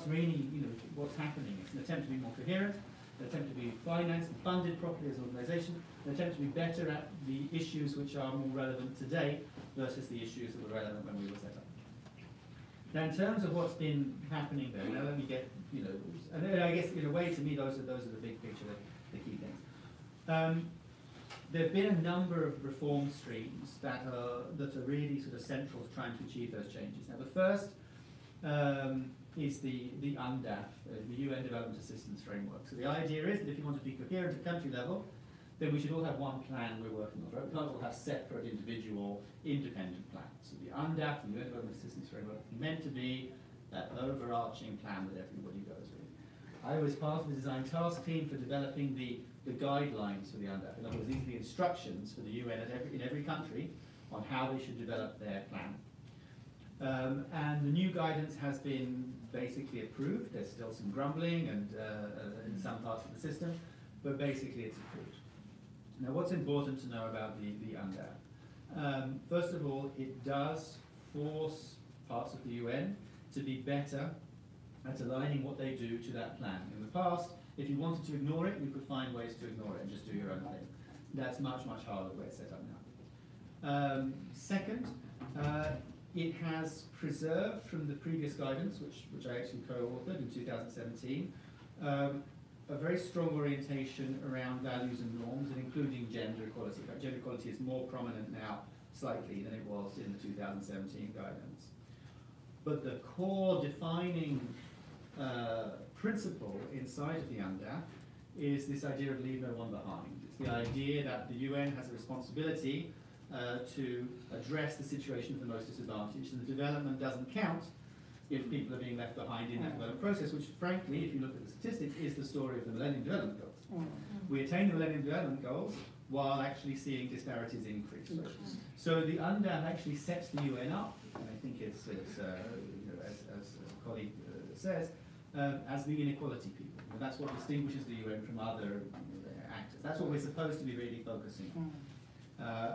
really, you know, what's happening. It's an attempt to be more coherent, an attempt to be financed and funded properly as an organisation, an attempt to be better at the issues which are more relevant today versus the issues that were relevant when we were set up. Now, in terms of what's been happening there, now let me get, you know, and I guess in a way, to me, those are the big picture, the key things. There have been a number of reform streams that are really sort of central to trying to achieve those changes. Now, the first is the UNDAF, the UN Development Assistance Framework. So the idea is that if you want to be coherent at country level, then we should all have one plan we're working on. Right? We can't all have separate, individual, independent plans. So the UNDAF, the UN Development Assistance Framework, is meant to be that overarching plan that everybody goes with. I was part of the design task team for developing the guidelines for the UNDAF. In other words, these are the instructions for the UN in every country on how they should develop their plan. And the new guidance has been basically approved. There's still some grumbling and in some parts of the system, but basically it's approved. Now, what's important to know about the UNDAF? First of all, it does force parts of the UN to be better at aligning what they do to that plan. In the past, if you wanted to ignore it, you could find ways to ignore it and just do your own thing. That's much, much harder the way it's set up now. Second, it has preserved from the previous guidance, which I actually co-authored in 2017, a very strong orientation around values and norms, and including gender equality. In fact, gender equality is more prominent now, slightly, than it was in the 2017 guidance. But the core defining principle inside of the UNDAF is this idea of leave no one behind. It's the idea that the UN has a responsibility to address the situation of the most disadvantaged, and the development doesn't count if people are being left behind in that development process, which frankly, if you look at the statistics, is the story of the Millennium Development Goals. We attain the Millennium Development Goals while actually seeing disparities increase. So the UNDAF actually sets the UN up, and I think it's you know, as a colleague says, as the inequality people. And that's what distinguishes the UN from other actors. That's what we're supposed to be really focusing on.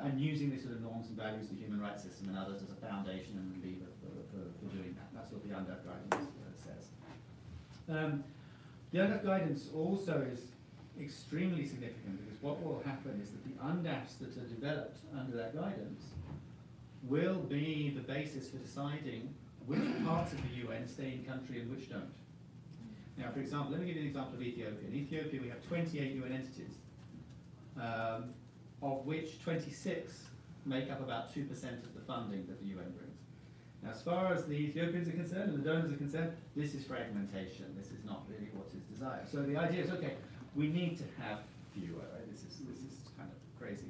And using these sort of norms and values, the human rights system and others as a foundation and a lever for doing that. That's what the UNDAF guidance says. The UNDAF guidance also is extremely significant because what will happen is that the UNDAFs that are developed under that guidance will be the basis for deciding which parts of the UN stay in country and which don't. Now, for example, let me give you an example of Ethiopia. In Ethiopia, we have 28 UN entities, of which 26 make up about 2% of the funding that the UN brings. Now, as far as the Ethiopians are concerned and the donors are concerned, this is fragmentation. This is not really what is desired. So the idea is, okay, we need to have fewer. Right? This is kind of crazy.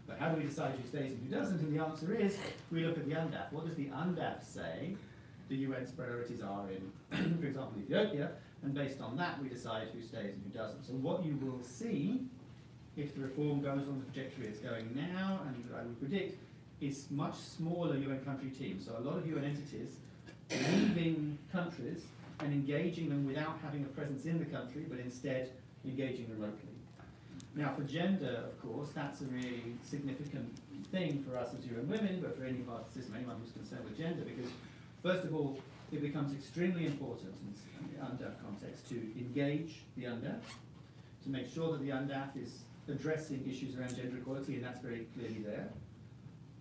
But how do we decide who stays and who doesn't? And the answer is, we look at the UNDAF. What does the UNDAF say the UN's priorities are in, for example, Ethiopia? And based on that, we decide who stays and who doesn't. So what you will see, if the reform goes on the trajectory it's going now, and I would predict, is much smaller UN country teams. So a lot of UN entities leaving countries and engaging them without having a presence in the country, but instead engaging remotely. Now for gender, of course, that's a really significant thing for us as UN women, but for any part of the system, anyone who's concerned with gender, because first of all, it becomes extremely important in the UNDAF context to engage the UNDAF, to make sure that the UNDAF is addressing issues around gender equality, and that's very clearly there.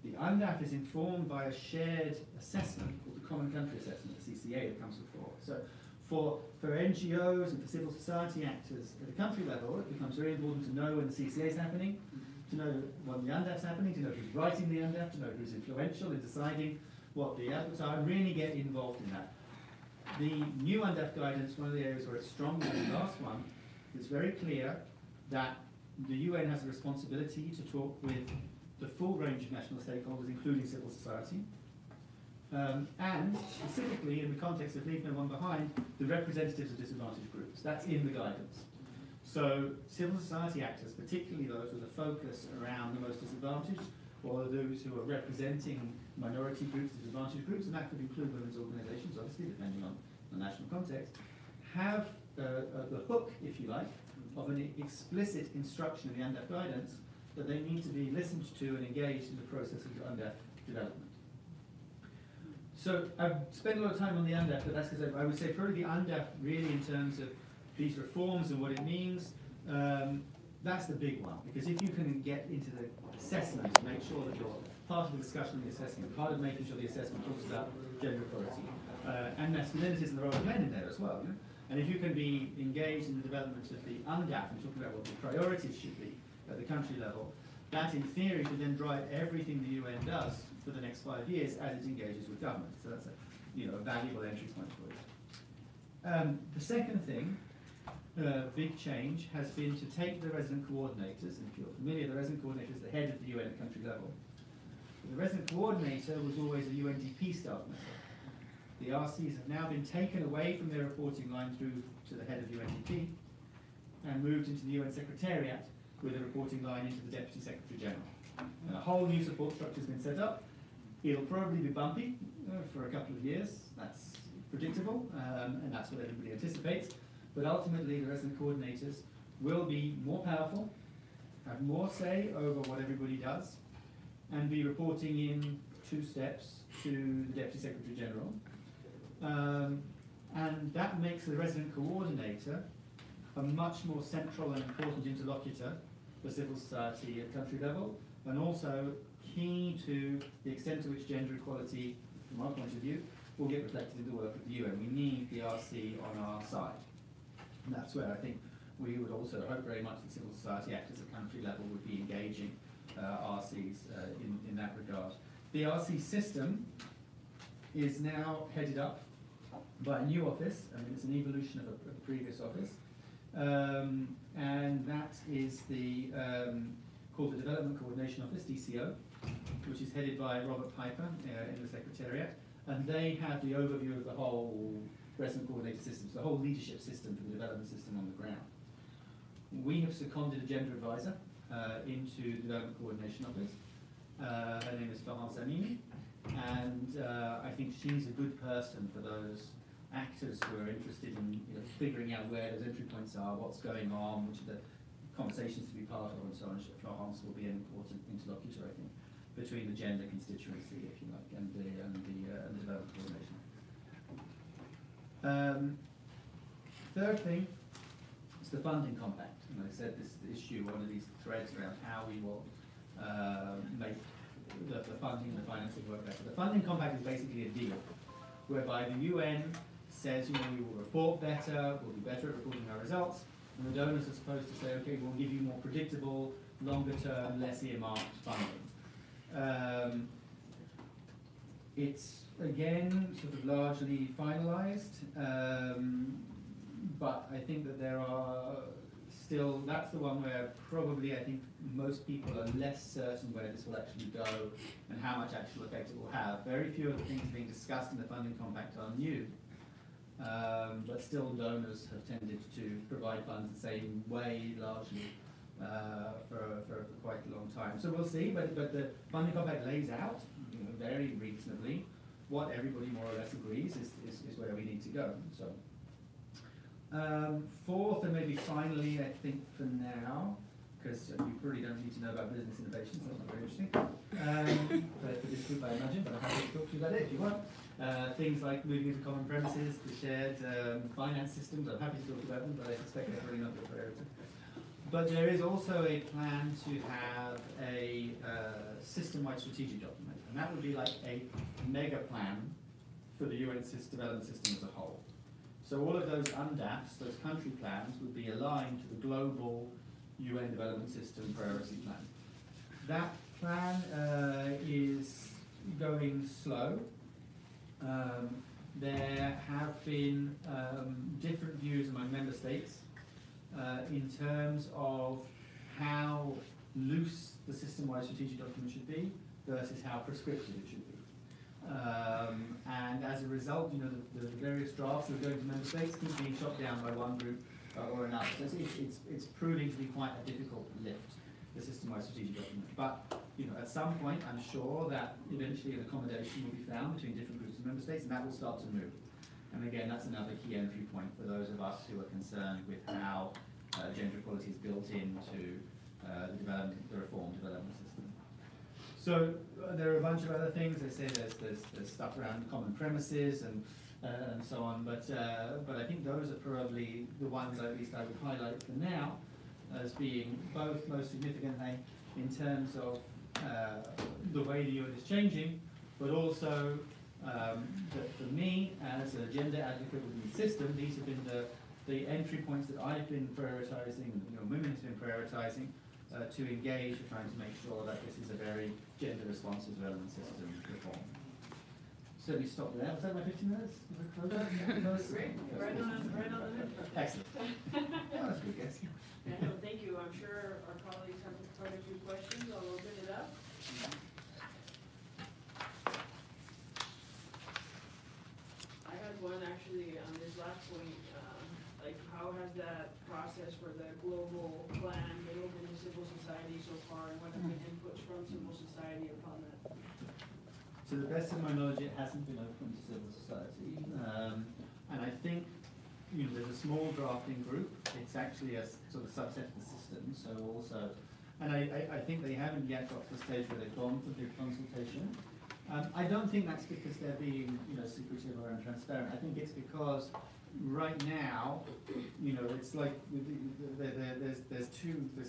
The UNDAF is informed by a shared assessment called the Common Country Assessment, the CCA, that comes before. So for NGOs and for civil society actors at the country level, it becomes very important to know when the CCA is happening, to know when the UNDAF is happening, to know who's writing the UNDAF, to know who's influential in deciding what the outputs are, and really get involved in that. The new UNDAF guidance, one of the areas where it's stronger than the last one, is very clear that the UN has a responsibility to talk with the full range of national stakeholders, including civil society, and specifically in the context of Leave No One Behind, the representatives of disadvantaged groups. That's in the guidance. So civil society actors, particularly those with a focus around the most disadvantaged, or those who are representing minority groups, disadvantaged groups, and that could include women's organisations, obviously, depending on the national context, have the hook, if you like, of an explicit instruction in the UNDAF guidance that they need to be listened to and engaged in the process of UNDAF development. So I've spent a lot of time on the UNDAF, but that's because I would say probably the UNDAF really in terms of these reforms and what it means, that's the big one. Because if you can get into the assessment, make sure that you're part of the discussion on the assessment, part of making sure the assessment talks about gender equality, and masculinities and the role of men in there as well. You know? And if you can be engaged in the development of the UNDAF and talking about what the priorities should be at the country level, that in theory should then drive everything the UN does for the next 5 years as it engages with government. So that's a valuable entry point for you. The second thing, big change, has been to take the resident coordinators, and if you're familiar, the resident coordinator is the head of the UN at country level. The resident coordinator was always a UNDP staff member. The RCs have now been taken away from their reporting line through to the head of UNDP and moved into the UN Secretariat with a reporting line into the Deputy Secretary General. And a whole new support structure has been set up. It'll probably be bumpy for a couple of years. That's predictable, and that's what everybody anticipates. But ultimately, the resident coordinators will be more powerful, have more say over what everybody does, and be reporting in 2 steps to the Deputy Secretary General. And that makes the resident coordinator a much more central and important interlocutor for civil society at country level, and also key to the extent to which gender equality, from our point of view, will get reflected in the work of the UN. We need the RC on our side. And that's where I think we would also hope very much that civil society actors at country level would be engaging RCs in that regard. The RC system is now headed up by a new office. I mean, it's an evolution of a previous office. And that is called the Development Coordination Office, DCO, which is headed by Robert Piper in the Secretariat. And they have the overview of the whole resident coordinator systems, the whole leadership system for the development system on the ground. We have seconded a gender advisor into the Development Coordination Office. Her name is Florence Amini, and I think she's a good person for those actors who are interested in figuring out where those entry points are, what's going on, which are the conversations to be part of, and so on. Florence will be an important interlocutor, I think, between the gender constituency, if you like, and the development coordination. Third thing is the funding compact. And I said this issue, one of these threads around how we will make the funding and the financing work better. The funding compact is basically a deal whereby the UN says, we will report better, we'll be better at reporting our results, and the donors are supposed to say, okay, we'll give you more predictable, longer term, less earmarked funding. It's, again, sort of largely finalized, but I think that there are still, that's the one where probably I think most people are less certain where this will actually go and how much actual effect it will have. Very few of the things being discussed in the funding compact are new. But still donors have tended to provide funds the same way, largely, for quite a long time. So we'll see, but the funding compact lays out, very reasonably, what everybody more or less agrees is where we need to go. So, fourth, and maybe finally, I think for now, because you probably don't need to know about business innovation, so that's not very interesting. For this group, I imagine, but I'm happy to talk to you about it if you want. Things like moving into common premises, the shared finance systems, I'm happy to talk about them, but I suspect they're probably not your priority. But there is also a plan to have a system-wide strategic document, and that would be like a mega plan for the UN development system as a whole. So all of those UNDAFs, those country plans, would be aligned to the global UN development system priority plan. That plan is going slow. There have been different views among member states in terms of how loose the system-wide strategic document should be versus how prescriptive it should be. And as a result, the various drafts that are going to member states keep being shot down by one group or another. So it's proving to be quite a difficult lift. the system-wide strategic document. But at some point, I'm sure that eventually an accommodation will be found between different groups of member states, and that will start to move. And again, that's another key entry point for those of us who are concerned with how gender equality is built into the reform development system. So there are a bunch of other things. They say there's stuff around common premises and so on, but I think those are probably the ones at least I would highlight for now as being both most significant in terms of the way the UN is changing, but also that for me as a gender advocate within the system, these have been the entry points that I've been prioritizing, women have been prioritizing to engage, trying to make sure that this is a very gender responsive development system reform. So we stop there. Was that my 15 minutes? Great. Right on the minute. Excellent. That's a good guess. Yeah, no, thank you. I'm sure our colleagues have quite a few questions. I'll open it up. I had one actually on this last point. Like, how has that process for the global plan been open to civil society so far, and what have been inputs from civil society upon that? To the best of my knowledge, it hasn't been open to civil society, and I think there's a small drafting group. It's actually a sort of subset of the system. So also, and I think they haven't yet got to the stage where they've gone for big consultation. I don't think that's because they're being secretive or untransparent. I think it's because right now, it's like there's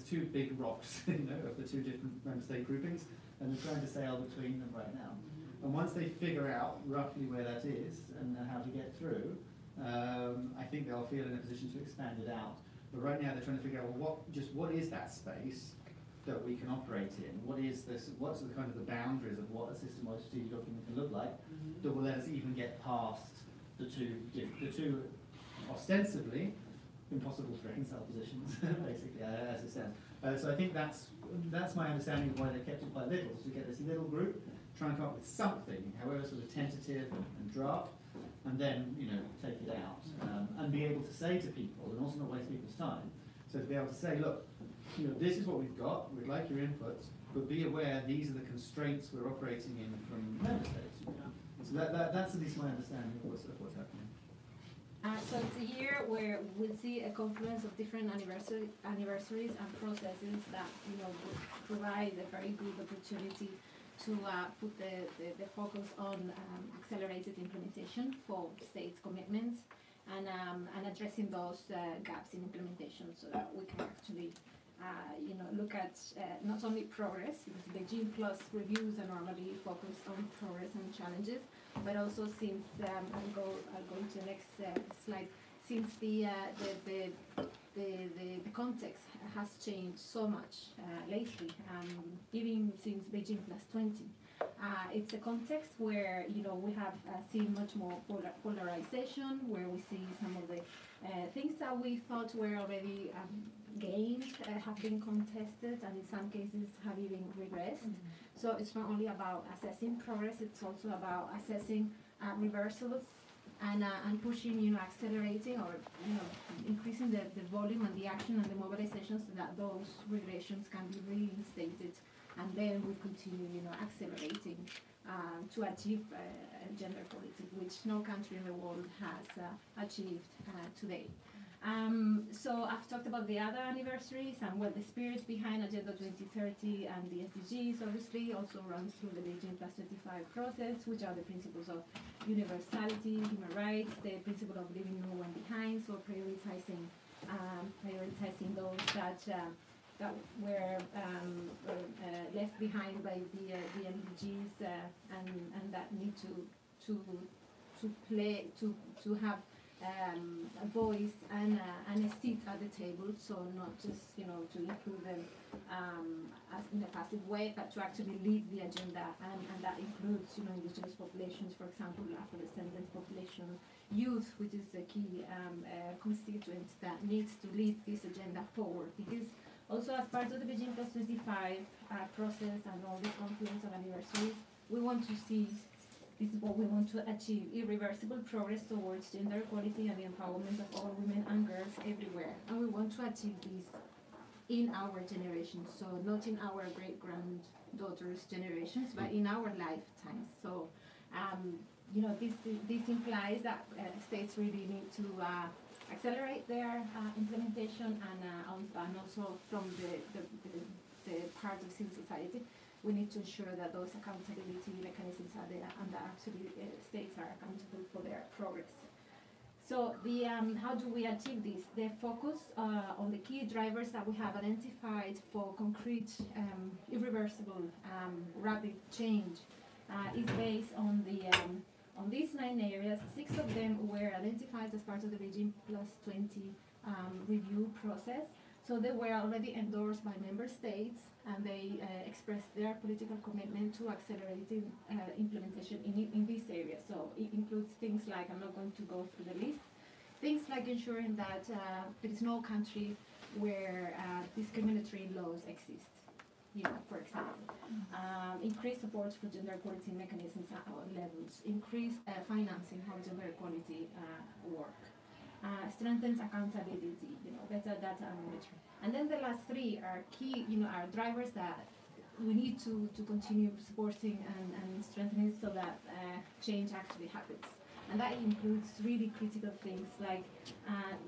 two big rocks, of the two different member state groupings, and they're trying to sail between them right now. And once they figure out roughly where that is and how to get through, I think they'll feel in a position to expand it out. But right now they're trying to figure out, well, what is that space that we can operate in? What is this? What's the kind of the boundaries of what a system-wide strategic document can look like that will let us even get past the two ostensibly impossible to reconcile positions, basically, as it stands. So I think that's my understanding of why they kept it quite little, is to get this little group, try and come up with something, however sort of tentative and draft, and then take it out and be able to say to people, and also not waste people's time. So to be able to say, look, this is what we've got. We'd like your inputs, but be aware these are the constraints we're operating in from member states. So that's at least my understanding of what's happening. So it's a year where we'll see a confluence of different anniversaries and processes that would provide a very good opportunity to put the focus on accelerated implementation for states' commitments and addressing those gaps in implementation, so that we can actually look at not only progress, because Beijing Plus reviews are normally focused on progress and challenges, but also since I'll go to the next slide. Since the context has changed so much lately, even since Beijing Plus 20, it's a context where we have seen much more polarization, where we see some of the things that we thought were already gained have been contested, and in some cases have even regressed. So it's not only about assessing progress; it's also about assessing reversals and pushing, accelerating or increasing the volume and the action and the mobilization, so that those regressions can be reinstated, and then we continue, accelerating to achieve gender equality, which no country in the world has achieved today. So I've talked about the other anniversaries and what the spirit behind Agenda 2030 and the SDGs obviously also runs through the Beijing Plus 25 process, which are the principles of universality, human rights, the principle of leaving no one behind, so prioritizing those that were left behind by the MDGs and that need to have a voice and a seat at the table, so not just to include them as in a passive way, but to actually lead the agenda, and that includes indigenous populations, for example, Afro-descendant population, youth, which is a key constituent that needs to lead this agenda forward, because also as part of the Beijing Plus 25 process and all this confluence of anniversaries, we want to see. This is what we want to achieve, irreversible progress towards gender equality and the empowerment of all women and girls everywhere. And we want to achieve this in our generation, so not in our great-granddaughters' generations, but in our lifetimes. So, you know, this implies that states really need to accelerate their implementation, and also from the part of civil society, we need to ensure that those accountability mechanisms are there and that actually states are accountable for their progress. So the how do we achieve this? The focus on the key drivers that we have identified for concrete, irreversible, rapid change is based on these 9 areas. 6 of them were identified as part of the Beijing +20 review process. So they were already endorsed by member states, and they expressed their political commitment to accelerating implementation in this area. So it includes things like, I'm not going to go through the list, things like ensuring that there is no country where discriminatory laws exist, you know, for example. Increased support for gender equality mechanisms at all levels, increased financing how gender equality work. Strengthens accountability, you know, better data and monitoring. And then the last 3 are key, you know, are drivers that we need to continue supporting and strengthening so that change actually happens. And that includes really critical things like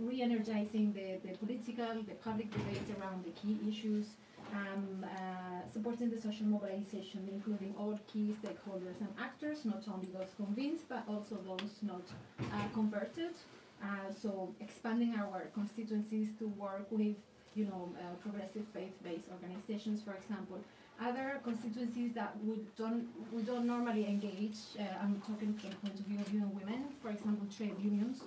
re-energizing the political, the public debate around the key issues, supporting the social mobilization, including all key stakeholders and actors, not only those convinced, but also those not converted. So expanding our constituencies to work with, you know, progressive faith-based organizations, for example. Other constituencies that we don't normally engage, I'm talking from the point of view of women, for example, trade unions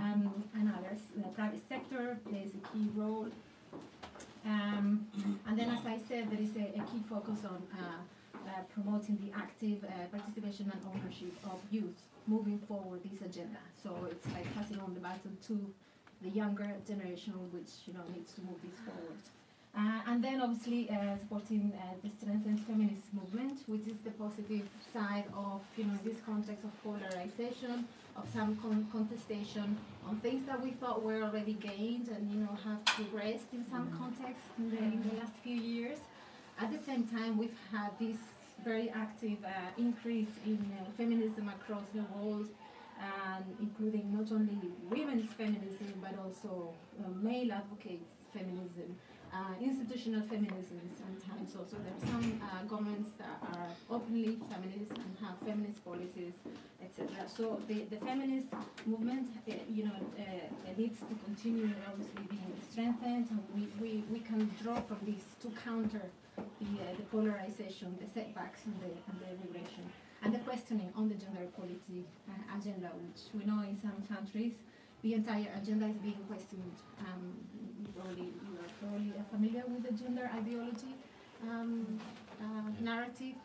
and others. The private sector plays a key role. And then, as I said, there is a key focus on promoting the active participation and ownership of youth moving forward this agenda. So it's like passing on the baton to the younger generation, which, you know, needs to move this forward. And then obviously supporting the strengthened feminist movement, which is the positive side of, you know, this context of polarization, of some contestation on things that we thought were already gained and, you know, have progressed in some context in the last few years. At the same time, we've had this very active increase in feminism across the world, including not only women's feminism, but also male advocates feminism, institutional feminism sometimes also. There are some governments that are openly feminist and have feminist policies, etc. So the feminist movement, you know, needs to continue obviously being strengthened, and we can draw from this to counter the polarization, the setbacks, and the regression, and the questioning on the gender equality agenda, which we know in some countries the entire agenda is being questioned. You are probably familiar with the gender ideology narrative,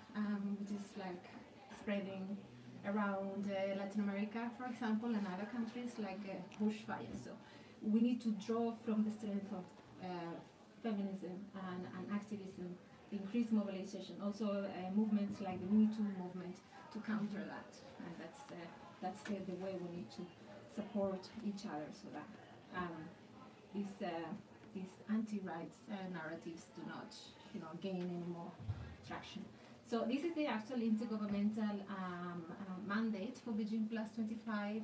which is like spreading around Latin America, for example, and other countries like bushfire. So we need to draw from the strength of feminism and activism, the increased mobilization, also movements like the Me Too movement to counter that. And that's the way we need to support each other so that these anti-rights narratives do not, you know, gain any more traction. So this is the actual intergovernmental mandate for Beijing +25.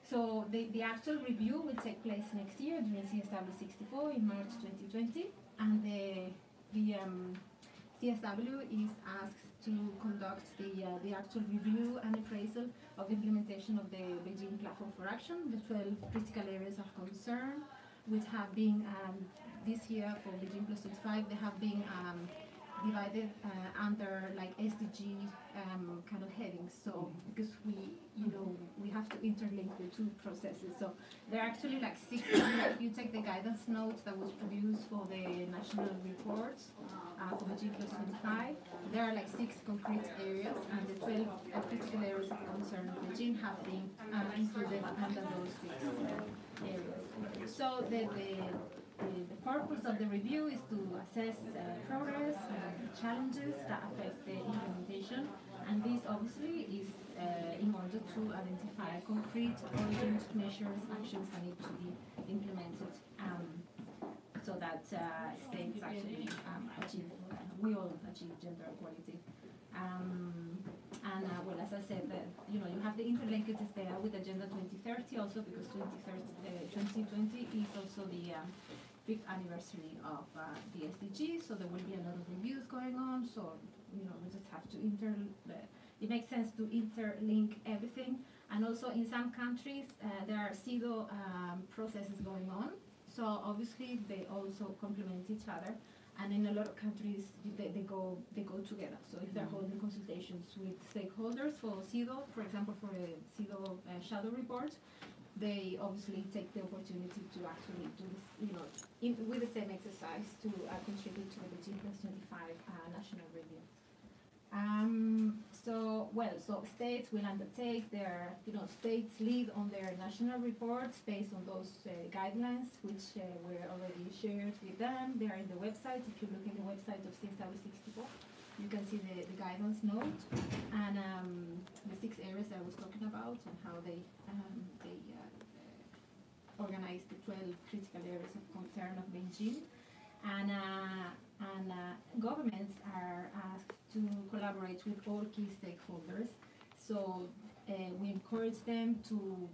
So the actual review will take place next year during CSW64 in March 2020, and the CSW is asked to conduct the actual review and appraisal of implementation of the Beijing Platform for Action, the 12 critical areas of concern, which have been this year for Beijing +25, they have been divided under like SDG kind of headings. So because we have to interlink the 2 processes. So there are actually like 6. If you take the guidance note that was produced for the national reports for Beijing +25, there are like 6 concrete areas, and the 12 critical areas of concern of Beijing have been included under those 6 areas. So the purpose of the review is to assess progress and challenges that affect the implementation, and this obviously is in order to identify concrete urgent measures, actions that need to be implemented. So so that states actually achieve, we all achieve gender equality. Well, as I said, you have the interlinkages there with Agenda 2030 also, because 2020 is also the 5th anniversary of the SDGs, so there will be a lot of reviews going on. So we just have to it makes sense to interlink everything. And also in some countries there are CSW processes going on, so obviously they also complement each other. And in a lot of countries, they go together. So if they're holding consultations with stakeholders for CSW, for example, for a CSW shadow report, they obviously take the opportunity to actually do this, with the same exercise to contribute to the G+25 national review. So states will undertake their, states lead on their national reports based on those guidelines, which were already shared with them. They are in the website. If you look in the website of CSW64, you can see the guidance note and the 6 areas I was talking about and how they organize the 12 critical areas of concern of Beijing. And governments are asked to collaborate with all key stakeholders. So we encourage them to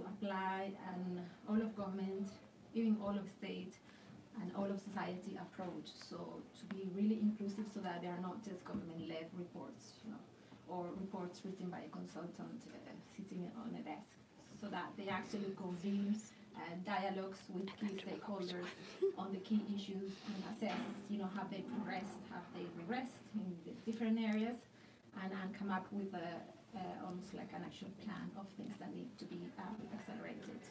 apply an all of government, even all of state, and all of society approach. So to be really inclusive, so that they are not just government-led reports, or reports written by a consultant sitting on a desk. So that they actually convene dialogues with key stakeholders on the key issues and assess, have they progressed, have they regressed in the different areas, and come up with almost like an action plan of things that need to be accelerated,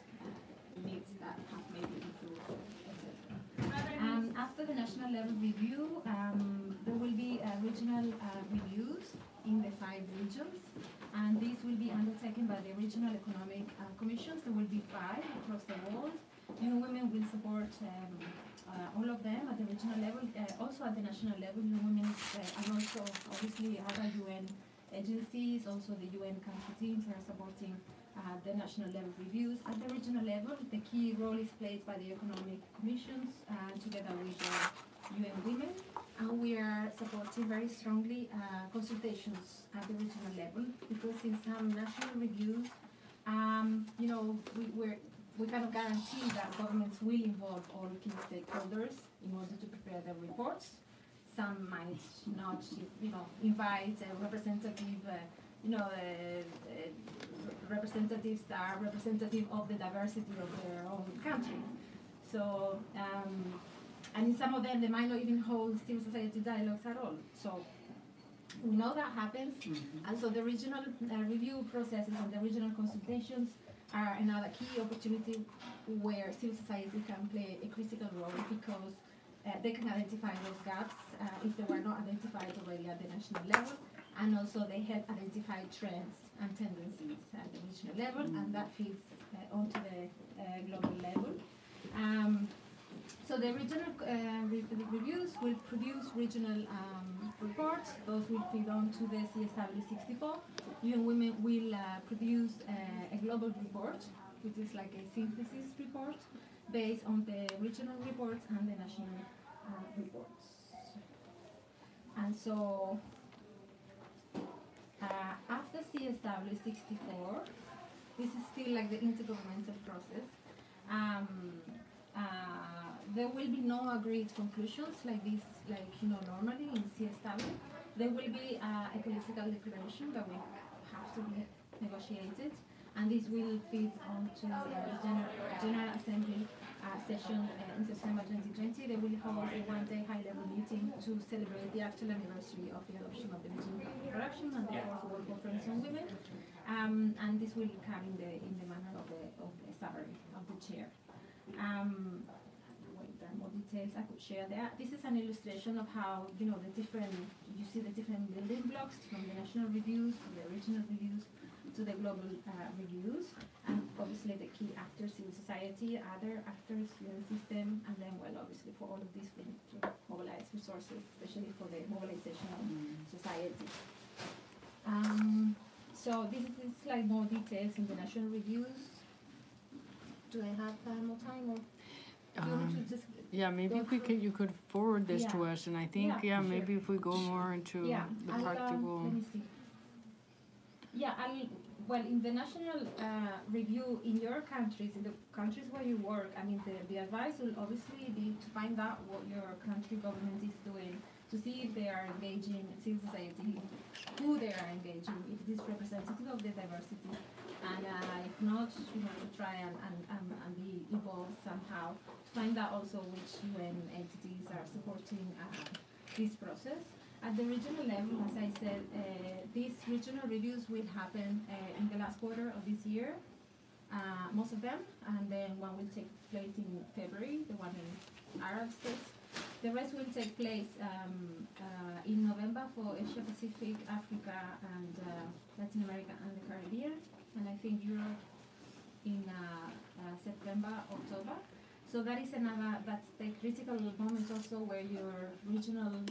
needs that have maybe improved, etc. After the national level review, there will be regional reviews in the 5 regions. And these will be undertaken by the regional economic commissions. There will be 5 across the world. Women will support all of them at the regional level. Also at the national level, Women and also obviously other UN agencies, also the UN country teams are supporting the national level reviews. At the regional level, the key role is played by the economic commissions together with UN Women. And we are supporting very strongly consultations at the regional level, because in some national reviews, we kind of guarantee that governments will involve all key stakeholders in order to prepare their reports. Some might not, invite a representative, representatives that are representative of the diversity of their own country. So. And in some of them, they might not even hold civil society dialogues at all. So we know that happens. And so the regional review processes and the regional consultations are another key opportunity where civil society can play a critical role, because they can identify those gaps if they were not identified already at the national level. And also they help identify trends and tendencies at the regional level, and that feeds onto the global level. So the regional reviews will produce regional reports. Those will feed on to the CSW64. UN Women will produce a global report, which is like a synthesis report based on the regional reports and the national reports. And so after CSW64, this is still like the intergovernmental process. There will be no agreed conclusions like this, normally in CSW. There will be a political declaration that will have to be negotiated, and this will feed on to the General Assembly session in September 2020. They will hold a one-day high-level meeting to celebrate the actual anniversary of the adoption of the Beijing Declaration and the 4th World Conference on Women, and this will come in the manner of a summary of the chair. There are more details I could share there. This is an illustration of how, you see the different building blocks from the national reviews to the regional reviews to the global reviews, and obviously the key actors, civil society, other actors, UN system, and then, obviously for all of this we need to mobilize resources, especially for the mobilization of society. So this is like more details in the national reviews. Do I have more time? Or? Do you want to just Yeah, maybe go if we through- you could forward this to Yeah. us, and I think, Yeah, sure. maybe if we go more into Yeah, the I'll, practical. let me see. Yeah, well, in the national review in your countries, in the countries where you work, I mean, the advice will obviously be to find out what your country government is doing, to see if they are engaging civil society, who they are engaging, if it is representative of the diversity, and if not, you know, to try and be involved somehow, to find out also which UN entities are supporting this process. At the regional level, as I said, these regional reviews will happen in the last quarter of this year, most of them, and then one will take place in February, the one in Arab states. The rest will take place in November for Asia Pacific, Africa, and Latin America and the Caribbean, and I think Europe in September, October. So that is that's the critical moment also where your regional,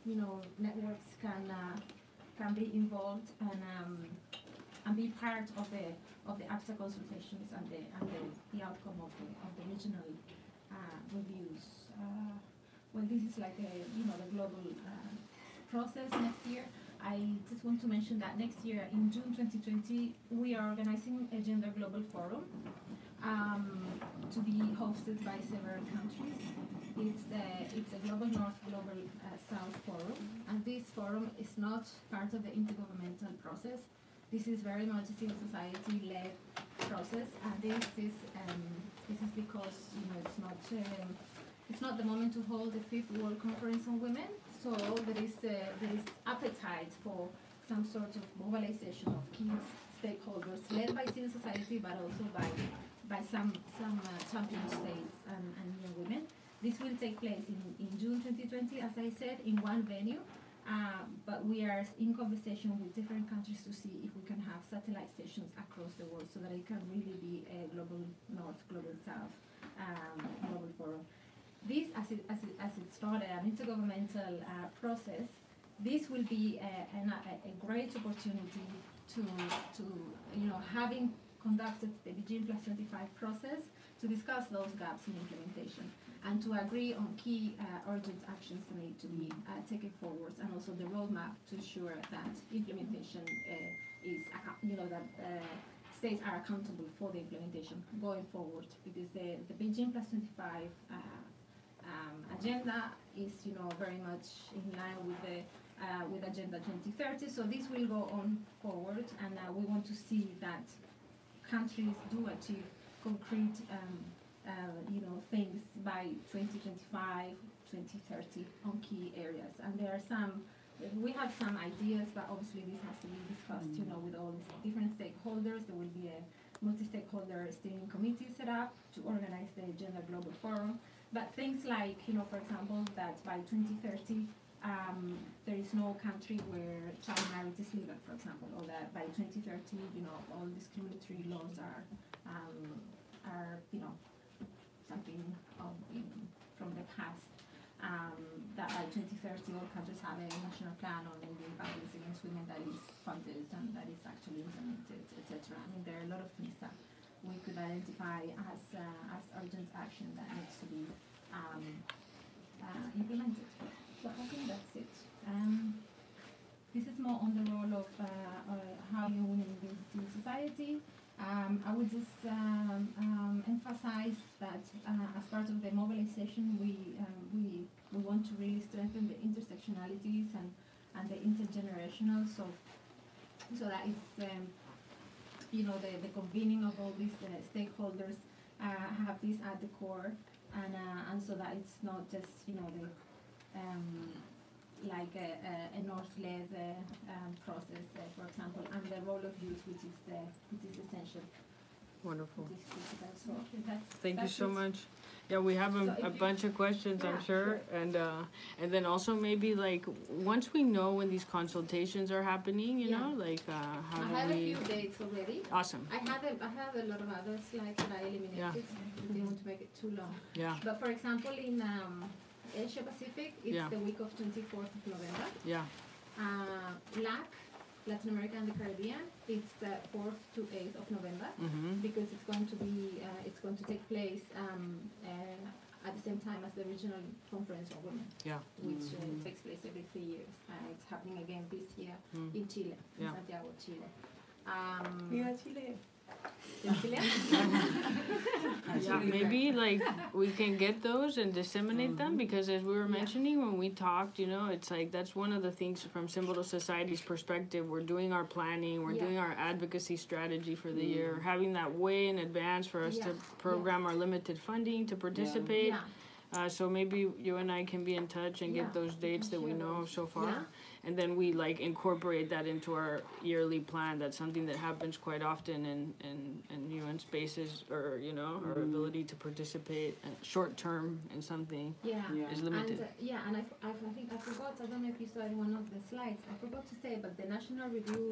you know, networks can be involved and be part of the ACTA consultations and the outcome of the regional reviews. Well, this is like the global process next year. I just want to mention that next year in June 2020 we are organizing a Gender Global Forum to be hosted by several countries. It's a Global North, Global South forum, and this forum is not part of the intergovernmental process. This is very much a civil society-led process, and this is because it's not the moment to hold the 5th World Conference on Women. So there is appetite for some sort of mobilization of key stakeholders led by civil society, but also by some champion states and young women. This will take place in June 2020, as I said, in one venue, but we are in conversation with different countries to see if we can have satellite stations across the world so that it can really be a global North, global South global forum. This, as it's not an intergovernmental process, this will be a great opportunity to having conducted the Beijing Plus 25 process, to discuss those gaps in implementation and to agree on key urgent actions that need to be taken forward, and also the roadmap to ensure that implementation is, that states are accountable for the implementation going forward, because the Beijing Plus 25 agenda is, very much in line with Agenda 2030. So this will go on forward, and we want to see that countries do achieve concrete, things by 2025, 2030 on key areas. And there are we have some ideas, but obviously this has to be discussed, with all these different stakeholders. There will be a multi-stakeholder steering committee set up to organize the Gender Global Forum. But things like, for example, that by 2030, there is no country where child marriage is legal, for example, or that by 2030, all discriminatory laws are something from the past. That by 2030, all countries have a national plan on ending violence against women that is funded and that is actually implemented, etc. I mean, there are a lot of things that we could identify as urgent action that needs to be implemented. So I think that's it. This is more on the role of how young women engage in civil society. I would just emphasize that as part of the mobilization, we want to really strengthen the intersectionalities and the intergenerational, so that it's the convening of all these stakeholders have this at the core, and so that it's not just like a North-led process, for example, and the role of youth, which is essential. Wonderful. Which is critical. So Thank you so much. Yeah, we have a bunch of questions, I'm sure, and then also maybe like once we know when these consultations are happening, how do we? I have a few dates already. Awesome. I have a lot of other slides that I eliminated. Yeah. I didn't want to make it too long. Yeah. But for example, in Asia Pacific, it's the week of 24th of November. Yeah. Latin America and the Caribbean, it's 4th to 8th of November, because it's going to take place at the same time as the Regional Conference on Women, which takes place every 3 years. It's happening again this year in Chile, in Santiago, Chile. Chile. Yeah, maybe like we can get those and disseminate them, because as we were mentioning when we talked, you know, it's like that's one of the things from civil society's perspective. We're doing our planning, we're doing our advocacy strategy for the year, having that way in advance for us to program our limited funding to participate. So maybe you and I can be in touch and get those dates that we know of so far. And then we like incorporate that into our yearly plan. That's something that happens quite often in UN spaces, or, you know, our ability to participate short term in something is limited. And I think I forgot, I don't know if you saw in one of the slides, I forgot to say, but the national review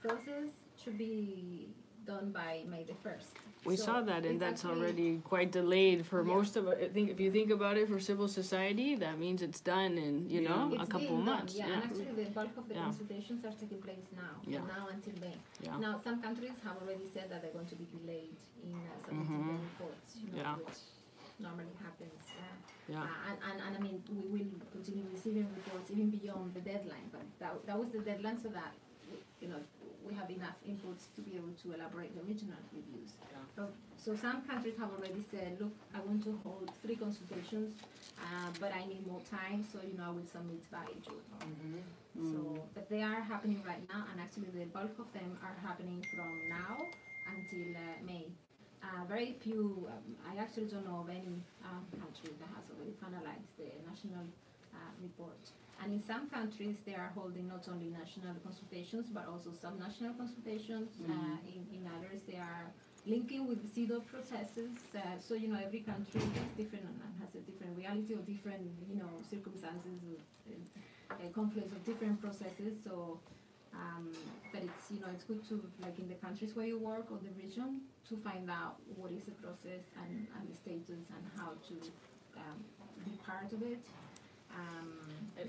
process should be done by May the 1st. We saw that, and that's already quite delayed for most of it. I think if you think about it, for civil society, that means it's done in, you know, a couple months. And actually the bulk of the consultations are taking place now, from now until May. Now, some countries have already said that they're going to be delayed in submitting their reports, you know, which normally happens. And I mean, we will continue receiving reports even beyond the deadline, but that was the deadline, so that, you know, we have enough inputs to be able to elaborate the regional reviews. So some countries have already said, look, I want to hold 3 consultations, but I need more time, so, you know, I will submit by June. So, but they are happening right now, and actually the bulk of them are happening from now until May. Very few, I actually don't know of any country that has already finalized the national report. And in some countries, they are holding not only national consultations, but also subnational consultations. In others, they are linking with the CEDAW processes. So, you know, every country is different and has a different reality or different, you know, circumstances, or conflicts of different processes. So, but it's, you know, it's good to, like in the countries where you work or the region, to find out what is the process and the status and how to be part of it.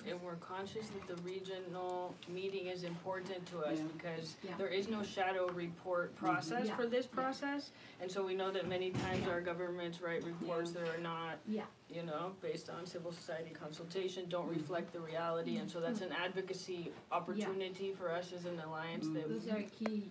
And we're conscious that the regional meeting is important to us, because there is no shadow report process for this process, and so we know that many times our governments write reports that are not, you know, based on civil society consultation, don't reflect the reality, and so that's an advocacy opportunity for us as an alliance. That those are key